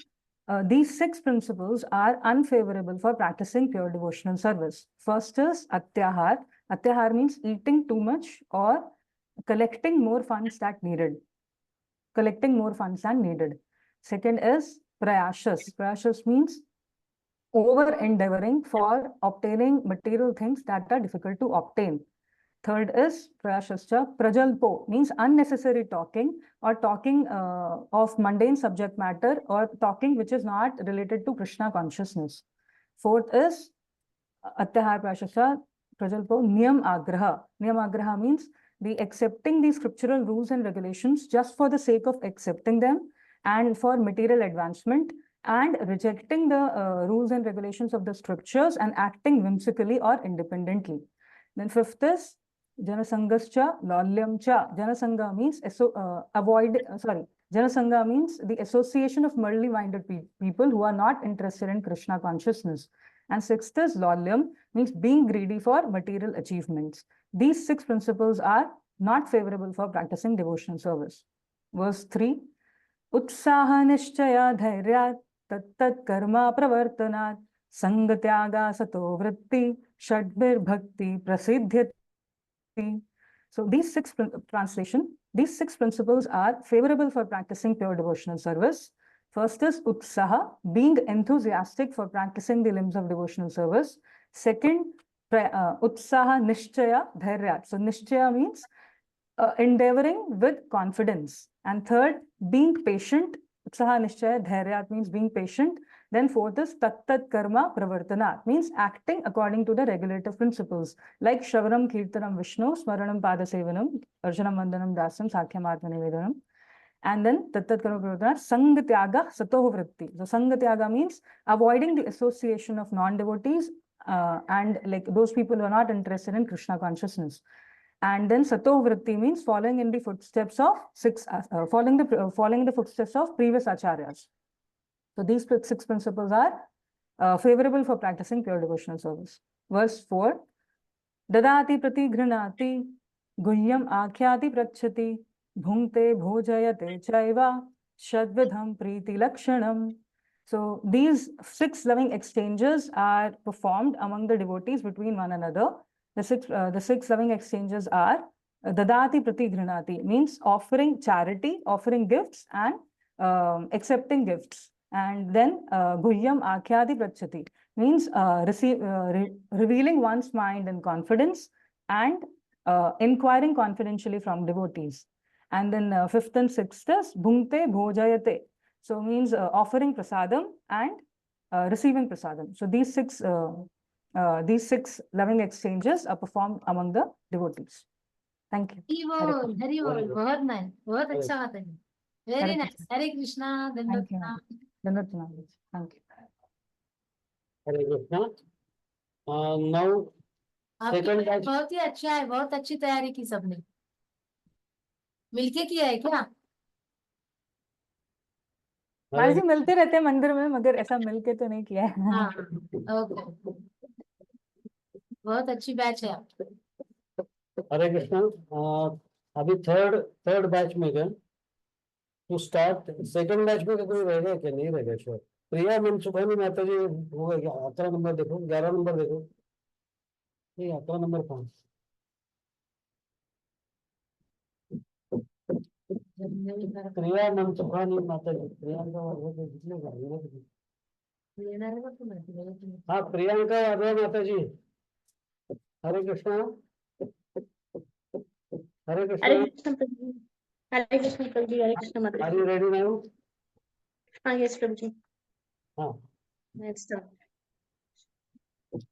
These 6 principles are unfavorable for practicing pure devotional service. First is atyahar. Atyahar means eating too much or collecting more funds than needed. Second is prayashas. Prayashas means over endeavoring for obtaining material things that are difficult to obtain. Third is prayashascha prajalpo, means unnecessary talking or talking of mundane subject matter or talking which is not related to Krishna consciousness. Fourth is atyahar prayashascha prajalpo niyam agraha. Niyam agraha means the accepting these scriptural rules and regulations just for the sake of accepting them and for material advancement, and rejecting the rules and regulations of the scriptures and acting whimsically or independently. Then fifth is janasangascha lolyamcha. Janasanga means Janasanga means the association of worldly minded people who are not interested in Krishna consciousness. And sixth is lolyam, means being greedy for material achievements. These 6 principles are not favorable for practicing devotional service. Verse 3, उत्साह निश्चय धैर्यात् तत्तत् कर्म प्रवर्तनात् संगत्यागा सतो वृत्ति षड्भिर्भक्ति प्रसिद्ध्यति. So these 6 principles are favorable for practicing pure devotional service. First is utsaha, being enthusiastic for practicing the limbs of devotional service. Second, utsaha nishchaya dhairyat. So nishchaya means endeavoring with confidence. And third, being patient. Utsaha nishchaya dhairyat means being patient. Then fourth is tattat karma pravartanat, means acting according to the regulative principles like shravanam kirtanam vishnu smaranam padasevanam arjanam vandanam dasam sakhyam atmanivedanam. And then tattat karma pravartanat sangatyaga sato vritti. So sangatyaga means avoiding the association of non-devotees and like those people who are not interested in Krishna consciousness. And then sato vritti means following in the footsteps of following the footsteps of previous acharyas. So these 6 principles are favorable for practicing pure devotional service. Verse 4, dadati pratigranati guhyam akhyati prachati bhungte bhojayate chaiva shadvidham priti lakshanam. So these 6 loving exchanges are performed among the devotees between one another. The six loving exchanges are dadati pratigranati, means offering charity, offering gifts and accepting gifts. And then guhyam akhyati prachati, means revealing one's mind in confidence and inquiring confidentially from devotees. And then fifth and sixth is bhungte bhojayate, so means offering prasadam and receiving prasadam. So these six loving exchanges are performed among the devotees. Thank you. Hari bol, बहुत nice, बहुत अच्छा बात है. Very Hare nice. Hare Krishna. Thank you. Thank you. Hare Krishna. Now second batch. बहुत ही अच्छा है, बहुत अच्छी तैयारी की सबने. मिलके किया है क्या? महाराज जी मिलते रहते हैं मंदिर में, मगर ऐसा मिलके तो नहीं किया है. हाँ, ओके. बहुत अच्छी बैच है. हरे कृष्णा. अभी थर्ड बैच में गए टू स्टार्ट. सेकंड बैच में कोई रहेगा क्या? नहीं रहेगा श्योर. प्रिया मनसुखानी माता जी होगा क्या? 11 नंबर देखो, 11 नंबर देखो. नहीं, 11 नंबर कौन? प्रिया मनसुखानी माता जी. प्रियंका हाँ, प्रियंका यादव माता जी. हरे कृष्णा. हरे कृष्णा. हरे कृष्ण प्रभु जी. हरे कृष्ण प्रभु जी. हरे कृष्ण माता R G. You ready now? हाँ, यस प्रभु जी. हाँ. Let's start.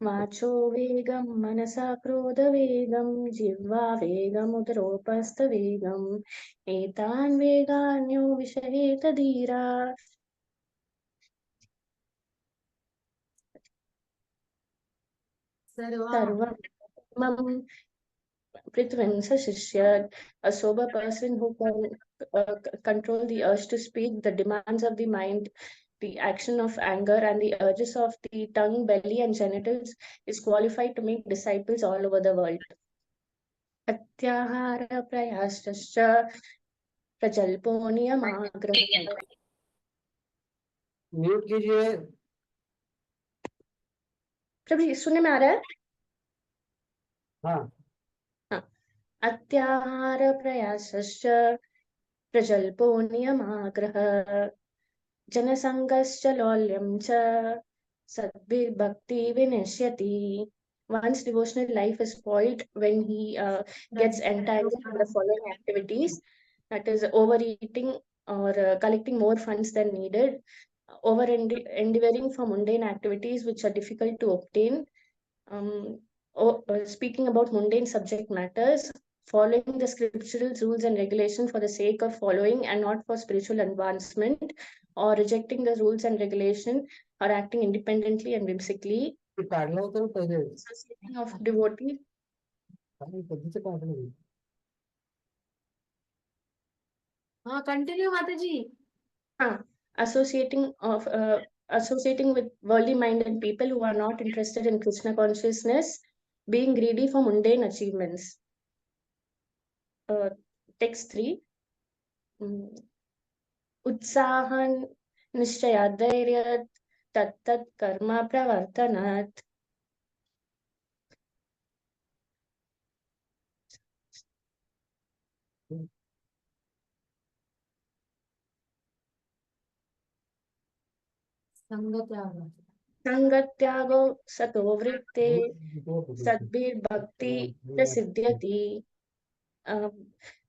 वाचो वेगं मनसा क्रोधवेगं जिह्वा वेगमुदरोपस्थवेगम् एतान् वेगान्यो विषयेत धीरा. सर्वं पृथ्वीं सशिष्यत्. A sober person who can control the urge to speak, the demands of the mind, the action of anger, and the urges of the tongue, belly, and genitals is qualified to make disciples all over the world. Atyahara prayastascha prajalpo niyamagrah. Mute कीजिए. प्रभु जी सुनने में आ रहा है? हाँ. अत्याहार प्रयासश्च प्रजल्पो नियमाग्रह जनसंगश्च लौल्यं च सद्भिर्भक्ति विनश्यति. one's devotional life is spoiled when he gets entangled in the following activities, that is overeating or collecting more funds than needed, endeavoring for mundane activities which are difficult to obtain, speaking about mundane subject matters, following the scriptural rules and regulations for the sake of following and not for spiritual advancement, or rejecting the rules and regulation or acting independently and whimsically, associating of devotee. Continue, Mataji. Associating with worldly minded people who are not interested in Krishna consciousness, being greedy for mundane achievements. Text 3. Utsahan nishchayadhairyat tat karma pravartanat. Sangatyago sato vritte sadbir bhakti prasiddhyati.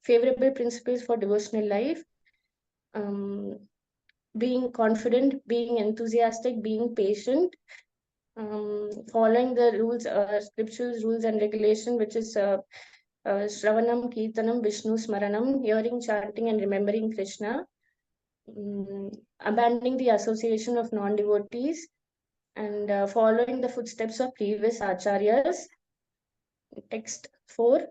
Favorable principles for devotional life. Being confident, being enthusiastic, being patient, following the rules, scriptural rules and regulation, which is Shravanam, Kirtanam, Vishnu Smaranam, hearing, chanting, and remembering Krishna, abandoning the association of non-devotees, and following the footsteps of previous acharyas. Text 4.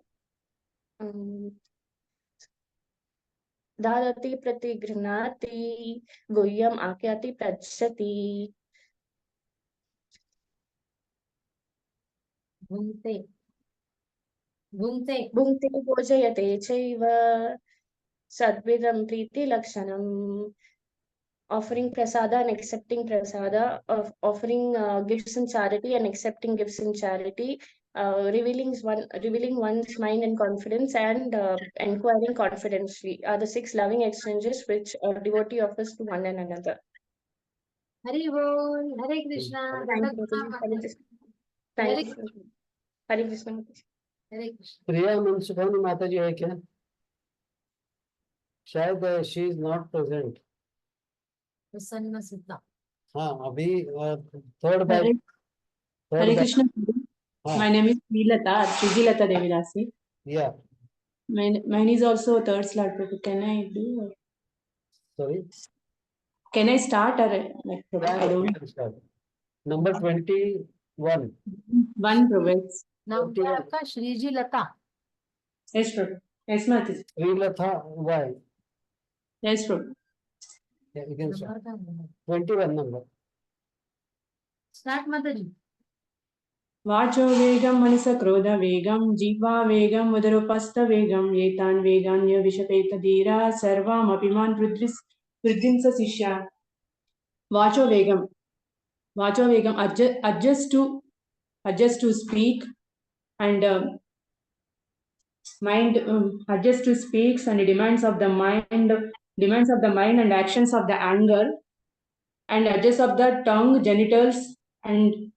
Dadati pratigrinati guhyam akyati prachati. Bhunte bhojayate chaiva sadvidam priti lakshanam. Offering prasada and accepting prasada, of offering gifts in charity and accepting gifts in charity, revealing one's mind and confidence, and inquiring confidently are the 6 loving exchanges which a devotee offers to one and another. Hari Bol, Hare Krishna. Thank you, Hare Krishna. Thank you. Hare Krishna. Hare Krishna. प्रिया मनसुखानी माता जी है क्या? शायद she is not present. प्रसन्न सिद्धा. हाँ, अभी third batch. Hare Krishna. My name is Srilata Devidasi. Yeah. Mine is also third slot. Can I do? Sorry. Can I start or like I don't? Start. Number 21. One provides. Now आपका श्रीजी लता. Yes, sir. Yes, Mataji. Srilata, why? Yes, sir. Yeah, you can start. 21 number. Start, Mataji. वाचो वेगं मनस क्रोध वेगं जिह्वा वेगं उदरोपस्थ वेगं एतान् वेगान्य विशपेत धीरा सर्वामपि मान् वृद्धिं स शिष्या. वाचो वेगं adjust to speak, and mind adjust to speaks and demands of the mind and actions of the anger, and adjust of the tongue, genitals and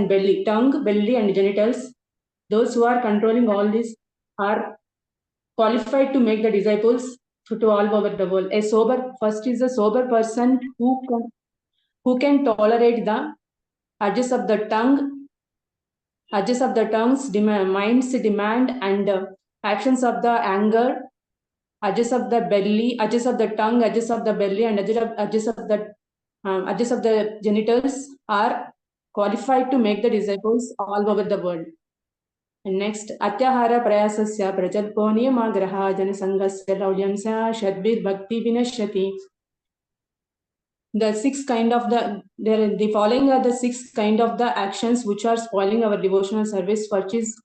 belly. Tongue, belly and genitals. Those who are controlling all this are qualified to make the disciples to all over the world. First is a sober person who can tolerate the edges of the tongue, edges of the tongue's mind's demand and actions of the anger, edges of the belly, edges of the tongue, edges of the belly, and edges of the genitals are qualified to make the disciples all over the world. And next, atyahara prayasasya prajalpo niyamagraha janasangasya laulyamsya shadbir bhakti vinashyati. The following are the 6 kind of the actions which are spoiling our devotional service, which is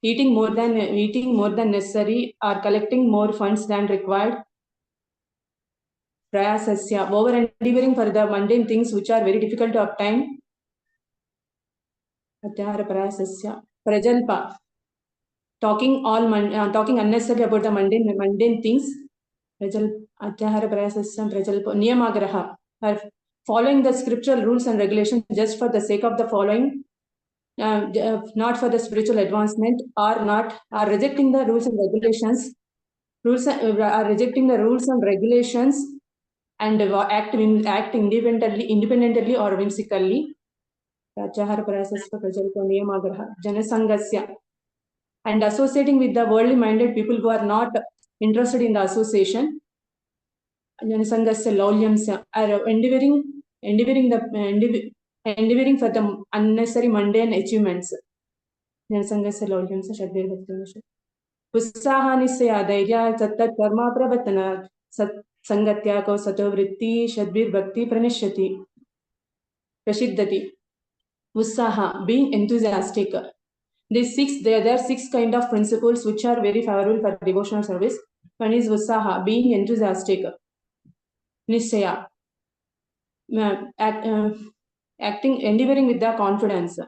eating more than necessary, or collecting more funds than required. Prayasasya, over endeavoring for the mundane things which are very difficult to obtain. Atyahara prayasasya. Prajalpa, talking unnecessarily about the mundane things. Atyahara prayasasya prajalpa. Niyamagraha, following the scriptural rules and regulations just for the sake of the following. not for the spiritual advancement, or not are rejecting the rules and regulations, are rejecting the rules and regulations and act independently or whimsically. Janasangasya, and associating with the worldly minded people who are not interested in the association. Janasangasya laulyamsya, are endeavoring for the unnecessary mundane achievements. Janasangasya laulyamsya shadbir bhakti. उत्साहानिश्चय धैर्य तत्तत् कर्म प्रवर्तन संगत्याको सतो वृत्ति षड्भिर भक्ति प्रणश्यति प्रसिद्धति. Utsaha, being enthusiastic. There are six kind of principles which are very favorable for devotional service. One is Utsaha, being enthusiastic. Nishchaya, acting, endeavoring with the confidence.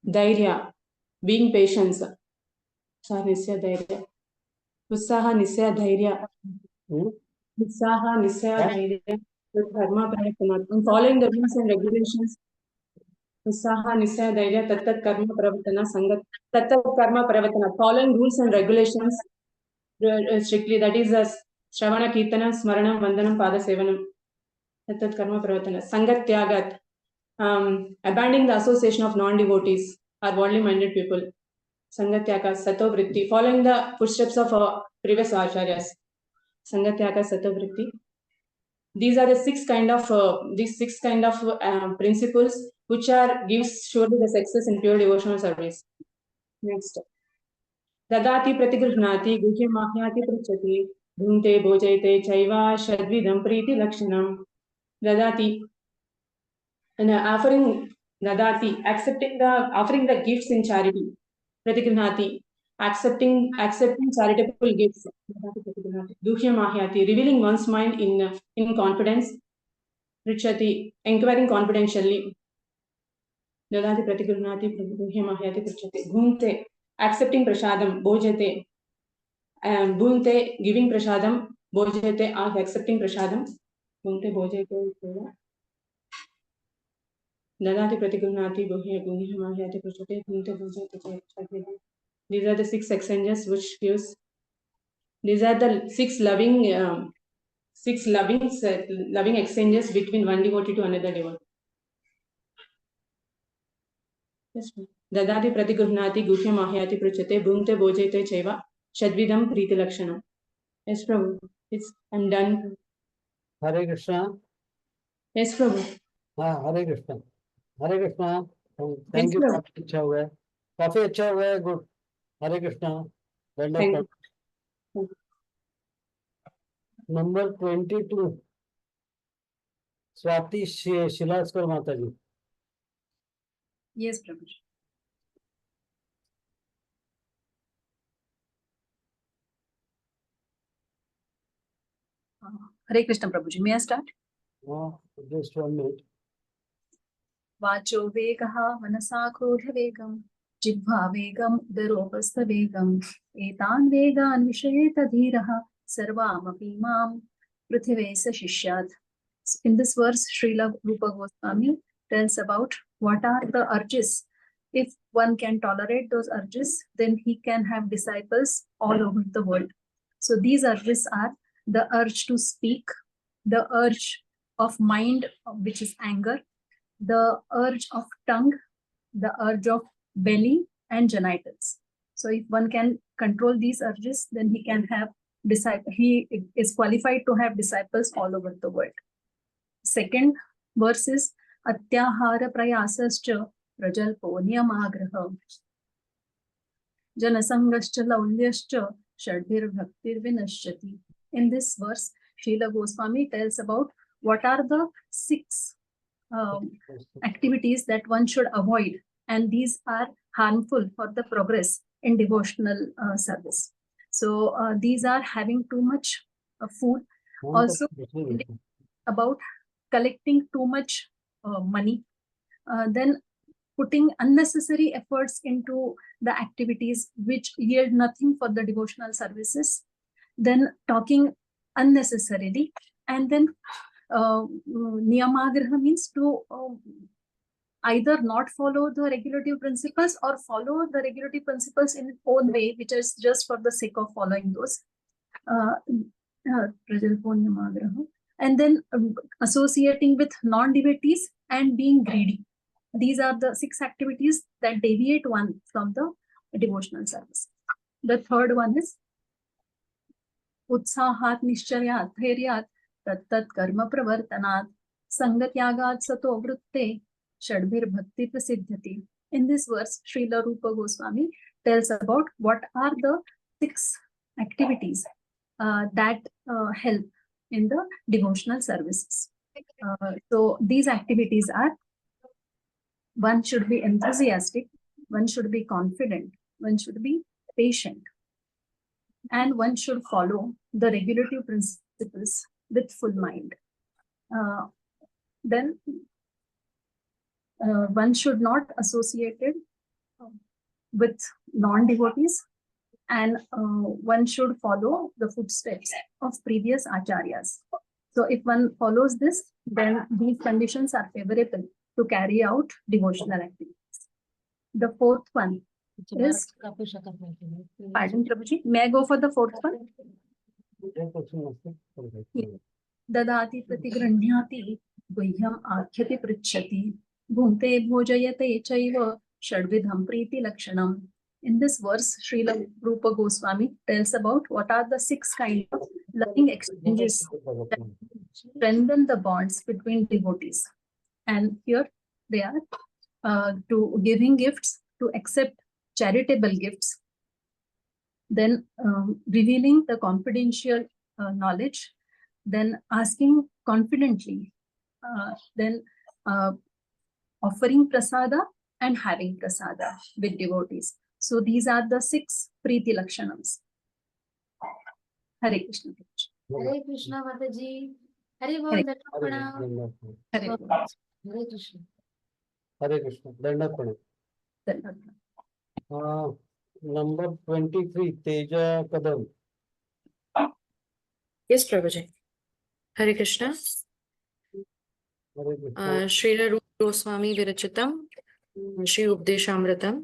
Dhairya, being patient. Nisya dhairya. Utsaha, nisya dhairya. Utsaha, nisya dhairya. Dharma pravartana. And following the rules and regulations. Utsaha, nisya dhairya. Tattat karma pravartana. Sangat. Tattat karma pravartana. Following rules and regulations strictly. That is Shravana, Kirtana, Smarana, Vandanam, Pada Sevanam. Tattat karma pravartana. Sangat tyagat. Abandoning the association of non-devotees or worldly minded people. Sangatyaka, Sato Vritti, following the footsteps of previous acharyas. Sangatyaka, Sato Vritti. These are the six kind of principles which gives surely the success in pure devotional service. Next. Dadati pratigruhnati guhya mahyati prachati dhunte bhojayate chaiva shadvidam priti lakshanam. Dadati, and offering dadati, offering the gifts in charity. Pratigruhnati, accepting charitable gifts. Duhya mahyati, revealing one's mind in confidence. Prichati, inquiring confidentially. Dadati pratigruhnati, duhya mahyati prichati. Bhunte, accepting prasadam. Bhojate, bhunte, giving prasadam. Bhojate, accepting prasadam. Bhunte bhojate. Dadati pratigruhnati, duhya mahyati prichati. Bhunte bhojate. These are the six exchanges which gives. These are the six loving exchanges between one devotee to another devotee. Yes, Dadati pratigruhnati guhya mahyati prachate bhunte bhojate chaiva shadvidam priti lakshanam. Yes, Prabhu. I'm done. Hare Krishna. Yes, Prabhu. Hare Krishna. Hare Krishna. Thank Yes, you. Prabhu. काफी अच्छा हुआ है. Good. Hare Krishna. Thank you. Number 22. Swati Shilaskar Mataji. Yes, Prabhu. Hare Krishna, Prabhuji. May I start? Just 1 minute. Vacho vegaha manasa krodha vegam jibha vegam udaropastha vegam etan vegan vishayeta dhiraha sarvamapi mam prithivesa shishyat. In this verse, Srila Rupa Goswami tells about what are the urges. If one can tolerate those urges, then he can have disciples all over the world. So these urges are the urge to speak, the urge of mind, which is anger, the urge of tongue, the urge of belly and genitals. So if one can control these urges, then he can have disciples. He is qualified to have disciples all over the world. Second verse is Atyahara prayasascha prajalpo niyamagraha janasangascha laulyascha shadbir bhaktir vinashyati. In this verse, Srila Goswami tells about what are the six activities that one should avoid, and these are harmful for the progress in devotional service. So these are having too much food, also about collecting too much money, then putting unnecessary efforts into the activities which yield nothing for the devotional services, then talking unnecessarily, and then niyamagraha means to either not follow the regulative principles or follow the regulative principles in its own way, which is just for the sake of following those. And then associating with non-devotees and being greedy. These are the 6 activities that deviate one from the devotional service. The third one is उत्साहात निश्चयात धैर्यात तत्तत् कर्म प्रवर्तनात संगत्यागात सतो वृत्ते षड्भिर भक्ति प्रसिद्ध्यति. In this verse, Srila Rupa Goswami tells about what are the 6 activities that help in the devotional services. So these activities are: one should be enthusiastic, one should be confident, one should be patient, and one should follow the regulative principles with full mind. Then one should not associate it with non-devotees, and one should follow the footsteps of previous acharyas. So if one follows this, then these conditions are favorable to carry out devotional activities. The fourth one is, pardon Prabhuji, may I go for the fourth one? ददाति प्रतिगृह्णाति गुह्यम् आख्यति पृच्छति भुङ्क्ते भोजयते चैव षड्विधं प्रीतिलक्षणम्. In this verse, Srila Rupa Goswami tells about what are the 6 kinds of loving exchanges that strengthen the bonds between devotees. And here they are to giving gifts, to accept charitable gifts, then revealing the confidential knowledge, then asking confidently, then offering prasada and having prasada with devotees. So these are the 6 Preeti Lakshanams. Hare Krishna. Hare Krishna Mataji. Hare Bol Hare Dharapana. Hare Hare Krishna. Hare Krishna. Dandapana. Number 23, Teja Kadam. Yes, Prabhuji. Hare Krishna. Hare Krishna. Srila Rupa Goswami Virachitam, Shri Updeshamritam.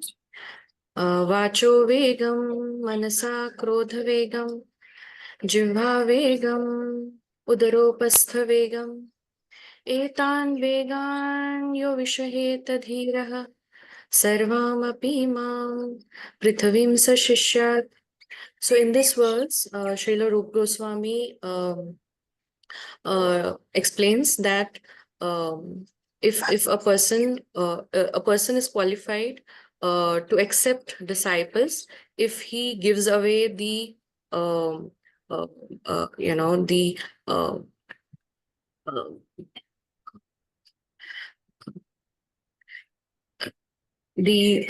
Vacho Vegam, Manasa Krodha Vegam, Jivha Vegam, Udaropastha Vegam, Etan Vegan Yo Vishaheta Dhiraha, Sarvam Apimam, Prithvim Sashishyat. So in this verse, Srila Rupa Goswami explains that if a person is qualified to accept disciples if he gives away the you know the the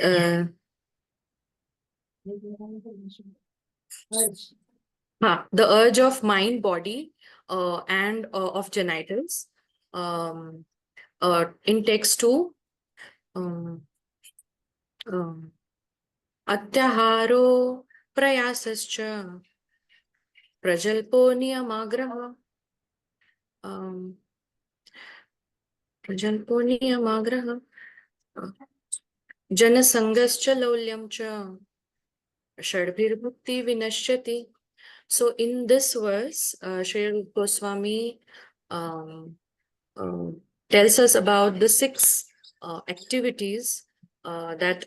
urge of mind, body, and of genitals. In text 2, Atyaharo prayasascha prajalpo niyamagraha prajalpo niyamagraha janasangascha laulyam cha shadbhir bhakti vinashyati. So in this verse, Sri Goswami tells us about the 6 activities that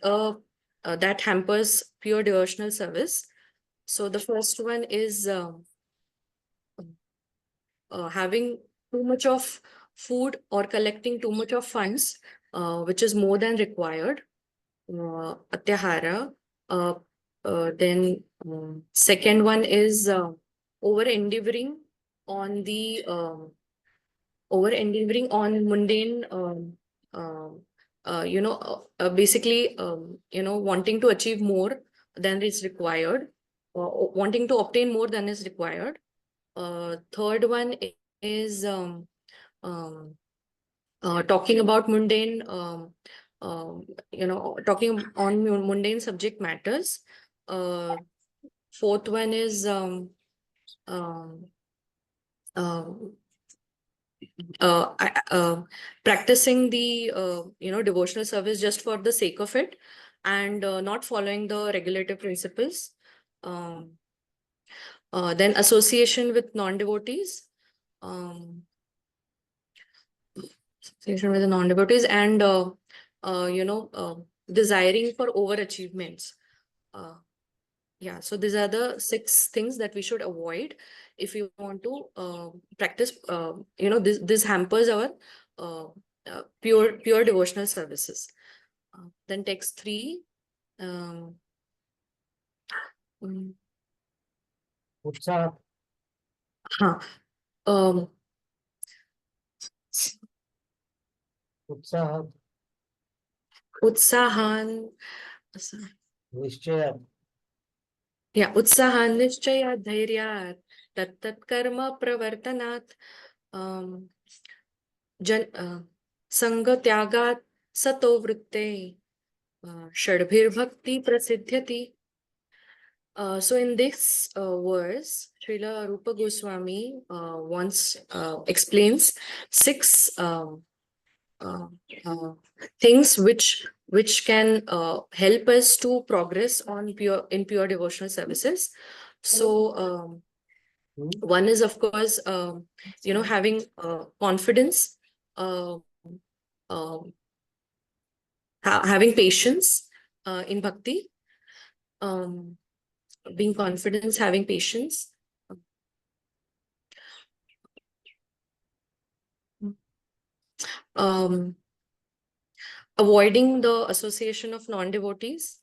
hampers pure devotional service. So the first one is having too much of food or collecting too much of funds, which is more than required. Atyahara. Then second one is over endeavoring on the mundane, basically wanting to achieve more than is required, wanting to obtain more than is required. Third one is talking about mundane, talking on mundane subject matters. Fourth one is practicing the devotional service just for the sake of it, and not following the regulative principles. Then association with non-devotees, association with the non-devotees, and desiring for overachievements. Yeah, so these are the 6 things that we should avoid if you want to practice. This hampers our pure devotional services. Then text 3. उत्साह हाँ, उत्साह उत्साहान निश्चय या उत्साहान निश्चयात धैर्यात तत्तत् कर्म प्रवर्तनात् संग त्यागात सतो वृत्ते षड्भिर्भक्ति प्रसिद्ध्यति. So in this verse, Srila Rupa Goswami once explains 6 things which can help us to progress on pure devotional services. So one is, of course, having confidence, having patience in bhakti, being confident, having patience. Avoiding the association of non-devotees,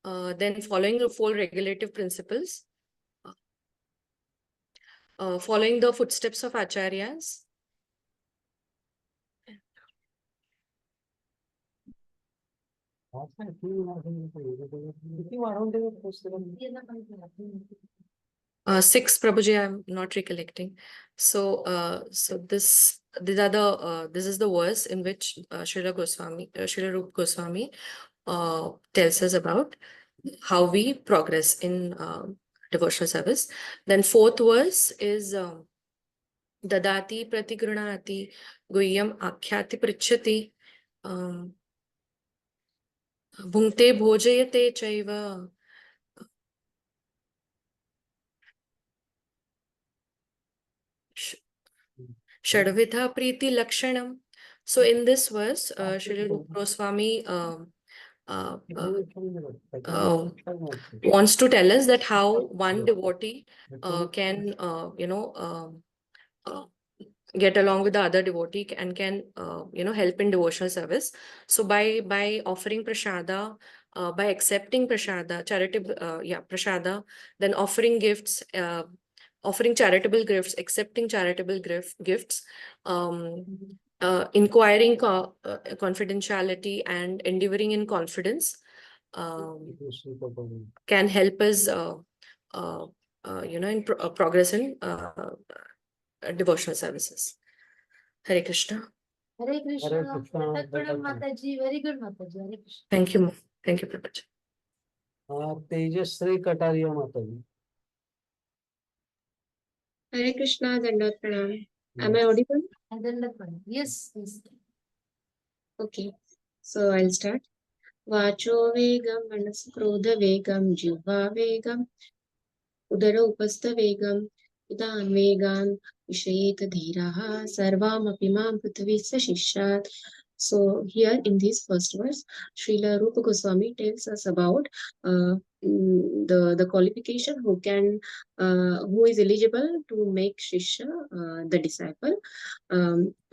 then following the 4 regulative principles, following the footsteps of acharyas, six, Prabhuji, I'm not recollecting. So, this is the verse in which Srila Rupa Goswami tells us about how we progress in devotional service. Then 4th verse is Dadati pratigranati guhyam akhyati pritchati bhungte bhojayate chaiva Shadvidha Priti Lakshanam. So in this verse, Srila Rupa Goswami wants to tell us that how one devotee can, get along with the other devotee and can, help in devotional service. So by offering prasada, by accepting prasada, prasada, then offering gifts, offering charitable gifts, accepting charitable gifts, inquiring confidentiality and endeavoring in confidence can help us, in progress in devotional services. Hare Krishna. Hare Krishna. Mataji, very good Mataji. Hare Krishna. Thank you. Thank you, Prabhuji. Tejashri Kataria माता जी. Hare Krishna, Dandavat Pranam. Am I audible? Dandavat Pranam. Yes, yes. Okay, so I'll start. Vacho vegam, manas krodha vegam, jivva vegam, udara upastha vegam, udan vegan, vishayeta dhiraha, sarvam apimam prithvisya shishat. So here in this first verse, Srila Rupa Goswami tells us about the qualification who is eligible to make Shishya the disciple,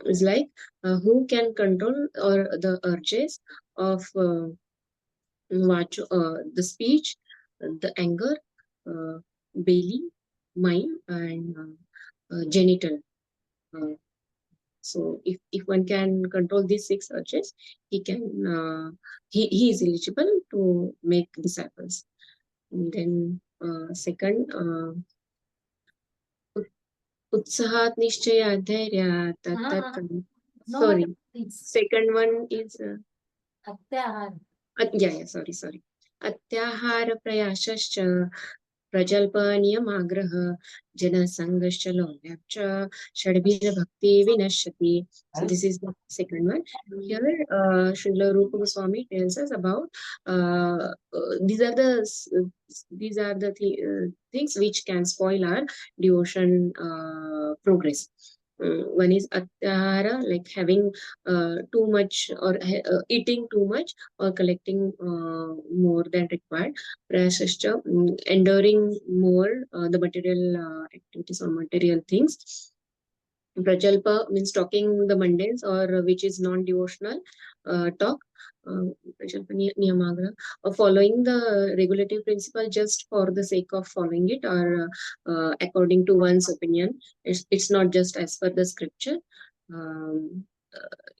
is like who can control or the urges of the speech, the anger, belly, mind, and genital. So if one can control these 6 urges, he can he is eligible to make disciples. And then second, utsahat nishchaya dhairya tat. Sorry, second one is Atyahar. sorry. Atyahara prayasascha प्रजल्पनियमाग्रह जनसंगश्च लोल्यश्च षड्भिर्भक्ति विनश्यति. So this is the second one. Here Srila Rupa Goswami tells us about these are the things which can spoil our devotion progress. One is atyahara, like having too much or eating too much or collecting more than required. Prashashcha, enduring more the material activities or material things. Prajalpa means talking the mundane or which is non-devotional talk. Prajalpa niyamagra, following the regulative principle just for the sake of following it or according to one's opinion. It's not just as per the scripture.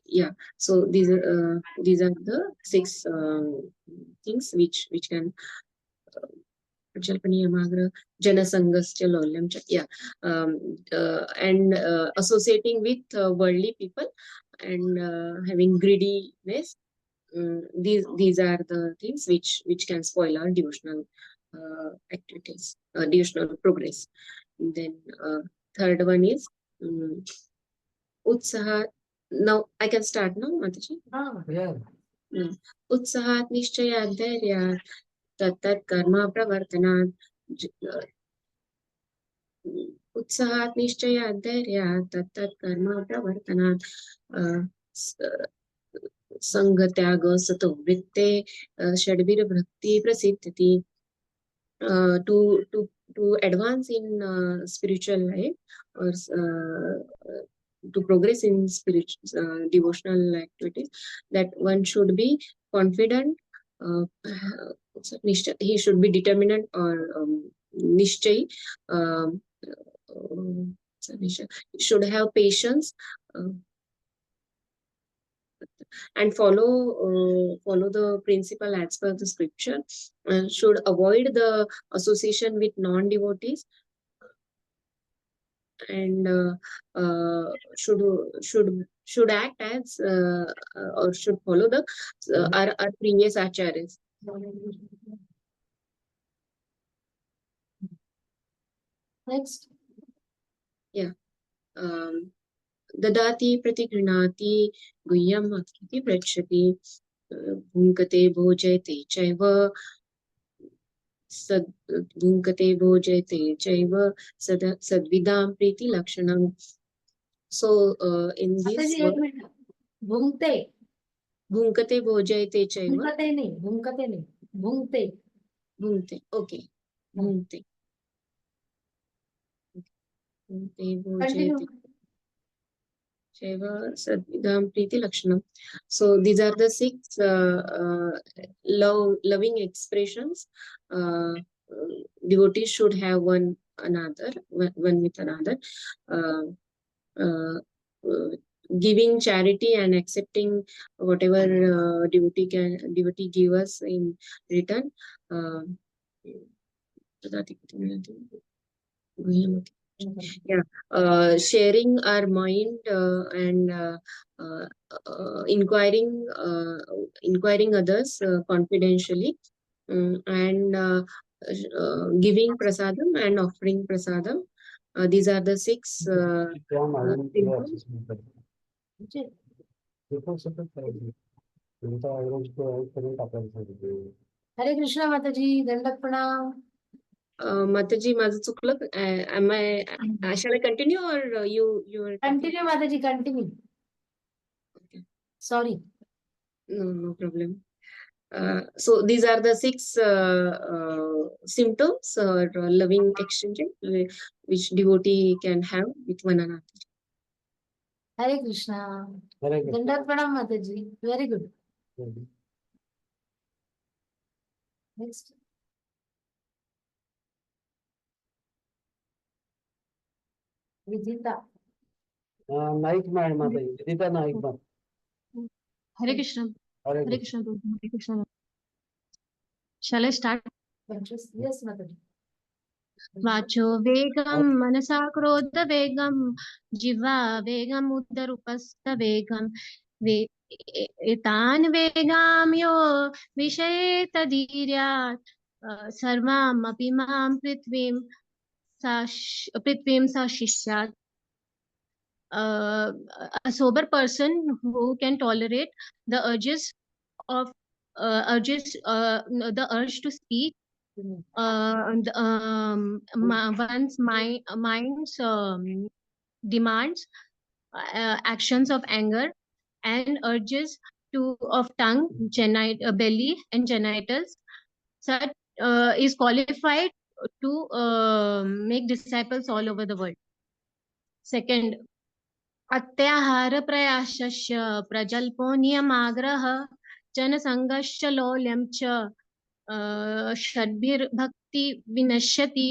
Yeah, so these are the 6 things which can yeah, and associating with worldly people and having greediness. These are the things which can spoil our devotional activities, devotional progress. And then third one is utsaha. Now I can start now, Mataji. Yeah. Utsahat nishchayat dhairyat tat karma pravartanat. उत्साहात् निश्चयात् धैर्यात् तत्तत् कर्म प्रवर्तनात् संगत्याग सतो वृत्ते षड्भिर्भक्ति प्रसिद्धति. To advance in spiritual life or to progress in spiritual devotional activities, that one should be confident. He should be determined or nishchay. Should have patience and follow the principle as per the scripture. Should avoid the association with non-devotees and should act as or should follow the our previous acharyas. Next. Yeah. ददाति प्रतिगृह्णाति गुह्यम् अतिथि पृच्छति भुङ्क्ते भोजयते चैव भुङ्क्ते भोजयते चैव सद्विदां प्रीतिलक्षणम्. So in this भुङ्क्ते भुङ्क्ते भोजयते चैव भुङ्क्ते okay भुङ्क्ते भोजयते Sadvidam Priti Lakshanam. So these are the 6 loving expressions devotees should have one with another. Giving charity and accepting whatever devotee give us in return. Yeah, sharing our mind and inquiring others confidentially, and giving prasadam and offering prasadam. These are the 6 symptoms. Hare Krishna Mataji, Dandak Pranam. Mataji, माझं चुकलं. Shall I continue or you are continue, Mataji, continue. Okay. Sorry. No problem. So these are the 6 symptoms or loving exchange which devotee can have with one another. Hare Krishna. Dandak Pranam Mataji. Very good. Next. Vijita. Naik man Mataji. Vijita Naik man. Hare Krishna. Hare Krishna. Hare Krishna. Shall I start? Yes, Mataji. वाचो वेगं मनसा क्रोध वेगं जिह्वा वेगं उदरूपस्थ वेगं एतान् वेगां यो विषये तदीर्यात् सर्वामपि मां पृथ्वीं सा शिष्यात्. A sober person who can tolerate the urges of the urge to speak, one's mind's demands, actions of anger, and urges of tongue, belly, and genitals, such is qualified to make disciples all over the world. Second, अत्याहार प्रयासस्य प्रजल्पो नियमाग्रह जनसंगश्च लौल्यं च षड्भिर्भक्ति विनश्यति.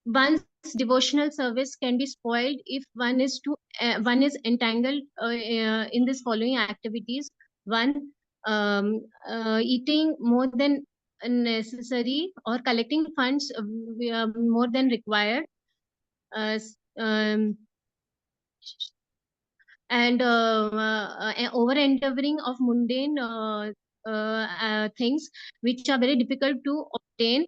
One's devotional service can be spoiled if one is entangled in these following activities. One, eating more than necessary or collecting funds more than required. And over endeavoring of mundane things which are very difficult to obtain.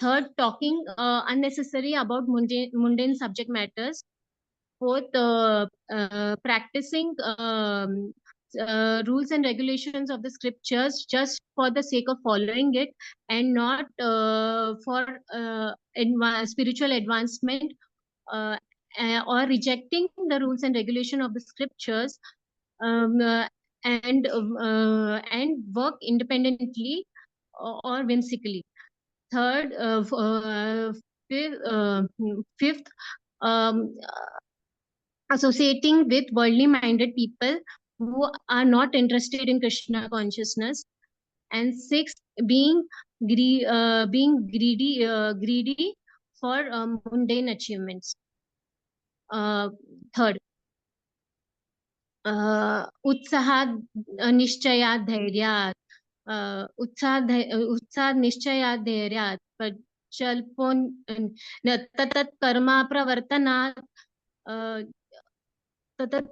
Third, talking unnecessary about mundane subject matters. Fourth, practicing rules and regulations of the scriptures just for the sake of following it and not for spiritual advancement, or rejecting the rules and regulation of the scriptures, and work independently or whimsically. Third, fifth, associating with worldly minded people who are not interested in Krishna consciousness. And sixth, being greedy for mundane achievements. Third, उत्साहात् निश्चयात् धैर्यात्, उत्साहात् निश्चयात् धैर्यात् प्रजल्पो ततत्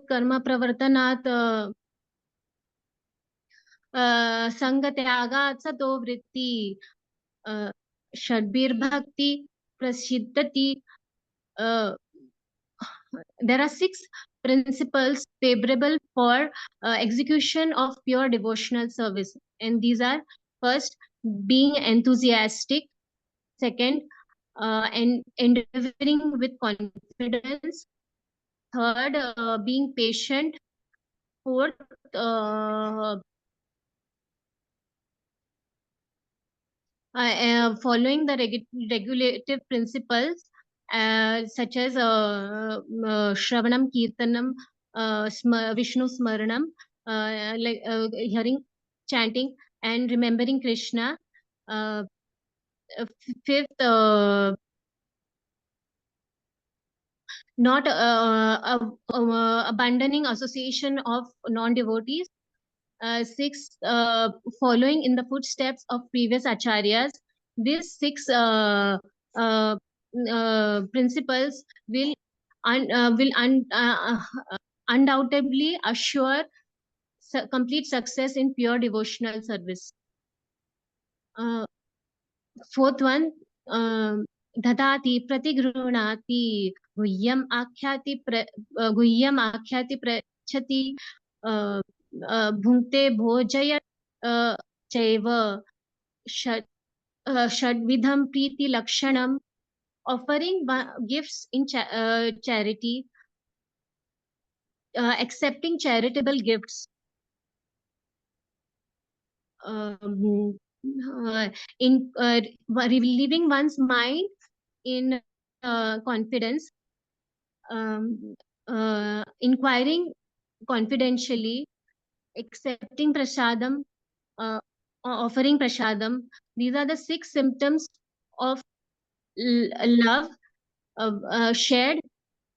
कर्म प्रवर्तनात्, संगत्यागात् सतो वृत्ति, षड्भिर्भक्ति प्रसिद्धति. There are 6 principles favorable for execution of pure devotional service, and these are: first, being enthusiastic; second, and endeavoring with confidence; third, being patient; fourth, following the regulative principles such as Shravanam, Kirtanam, Vishnu Smaranam, like hearing, chanting, and remembering Krishna. Fifth, not abandoning association of non-devotees. Sixth, following in the footsteps of previous acharyas. These 6 principles will undoubtedly assure complete success in pure devotional service. Fourth one, dadati pratigruhnati guhyam akhyati prachati bhunte bhojayat chaiva shadvidham priti lakshanam. Offering gifts in charity, accepting charitable gifts, in relieving one's mind in confidence, inquiring confidentially, accepting prasadam, offering prasadam. These are the 6 symptoms of love shared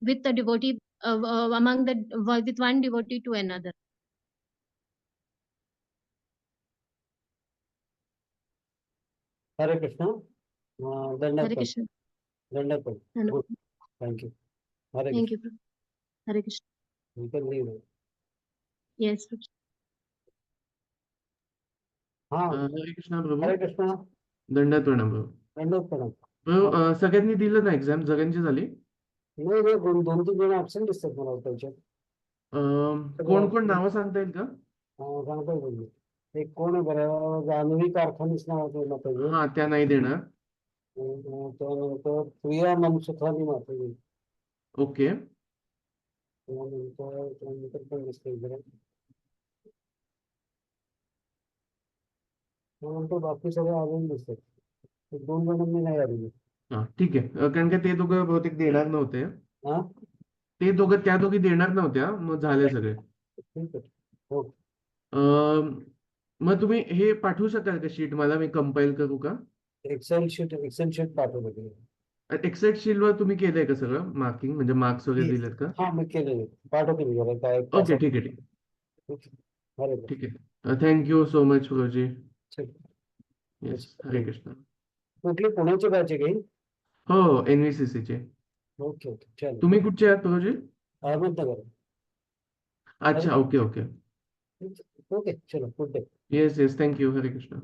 with the devotee, with one devotee to another. Hare Krishna. Hare Krishna. Wonderful. Good. Thank you. Hare Thank Krishna. you. Hare Krishna. You can leave. Yes. हाँ हरे कृष्णा प्रभू. हरे कृष्णा. दंडात प्रणाम प्रभू. दंडवत प्रणाम. प्रभू सगळ्यांनी दिलं ना exam, सगळ्यांची झाली? नाही नाही, 2-3 जण ऍबसेंट दिसतात मला त्याच्यात. कोण कोण नावं सांगता येईल का? सांगता येईल. एक कोण आहे बरं, जान्हवी कारखानीस नावाचं माताजी. हा, त्या नाही देणार. त्यानंतर प्रिया मनसुखानी माताजी. ओके. त्यानंतर पण दिसते जरा. त्यानंतर बाकी सगळे अजून दिसतात. 2 जणांनी नाही आलेली. हा ठीक आहे, कारण का ते दोघं बहुतेक देणार नव्हते. हा त्या दोघी देणार नव्हत्या, मग झाले सगळे. ठीक आहे. हो. मग तुम्ही हे पाठवू शकाल का शीट मला, मी कंपाईल करू का? एक्सेल शीट पाठवलं. एक्सेल शीट वर तुम्ही केलंय का सगळं मार्किंग, म्हणजे मार्क्स वगैरे दिलेत का? हा मी केलेलं, पाठवतो मी जरा काय. ओके ठीक आहे, हरे ठीक आहे. Thank you so much Prabhuji. Yes, Hare Krishna. कुठली पुण्याची बॅच आहे काही? हो, NVCC चे. ओके ओके चालेल. तुम्ही कुठचे आहात प्रभूजी? अहमदनगर. अच्छा, ओके ओके. ओके चलो good day. Yes yes, thank you. Hare Krishna.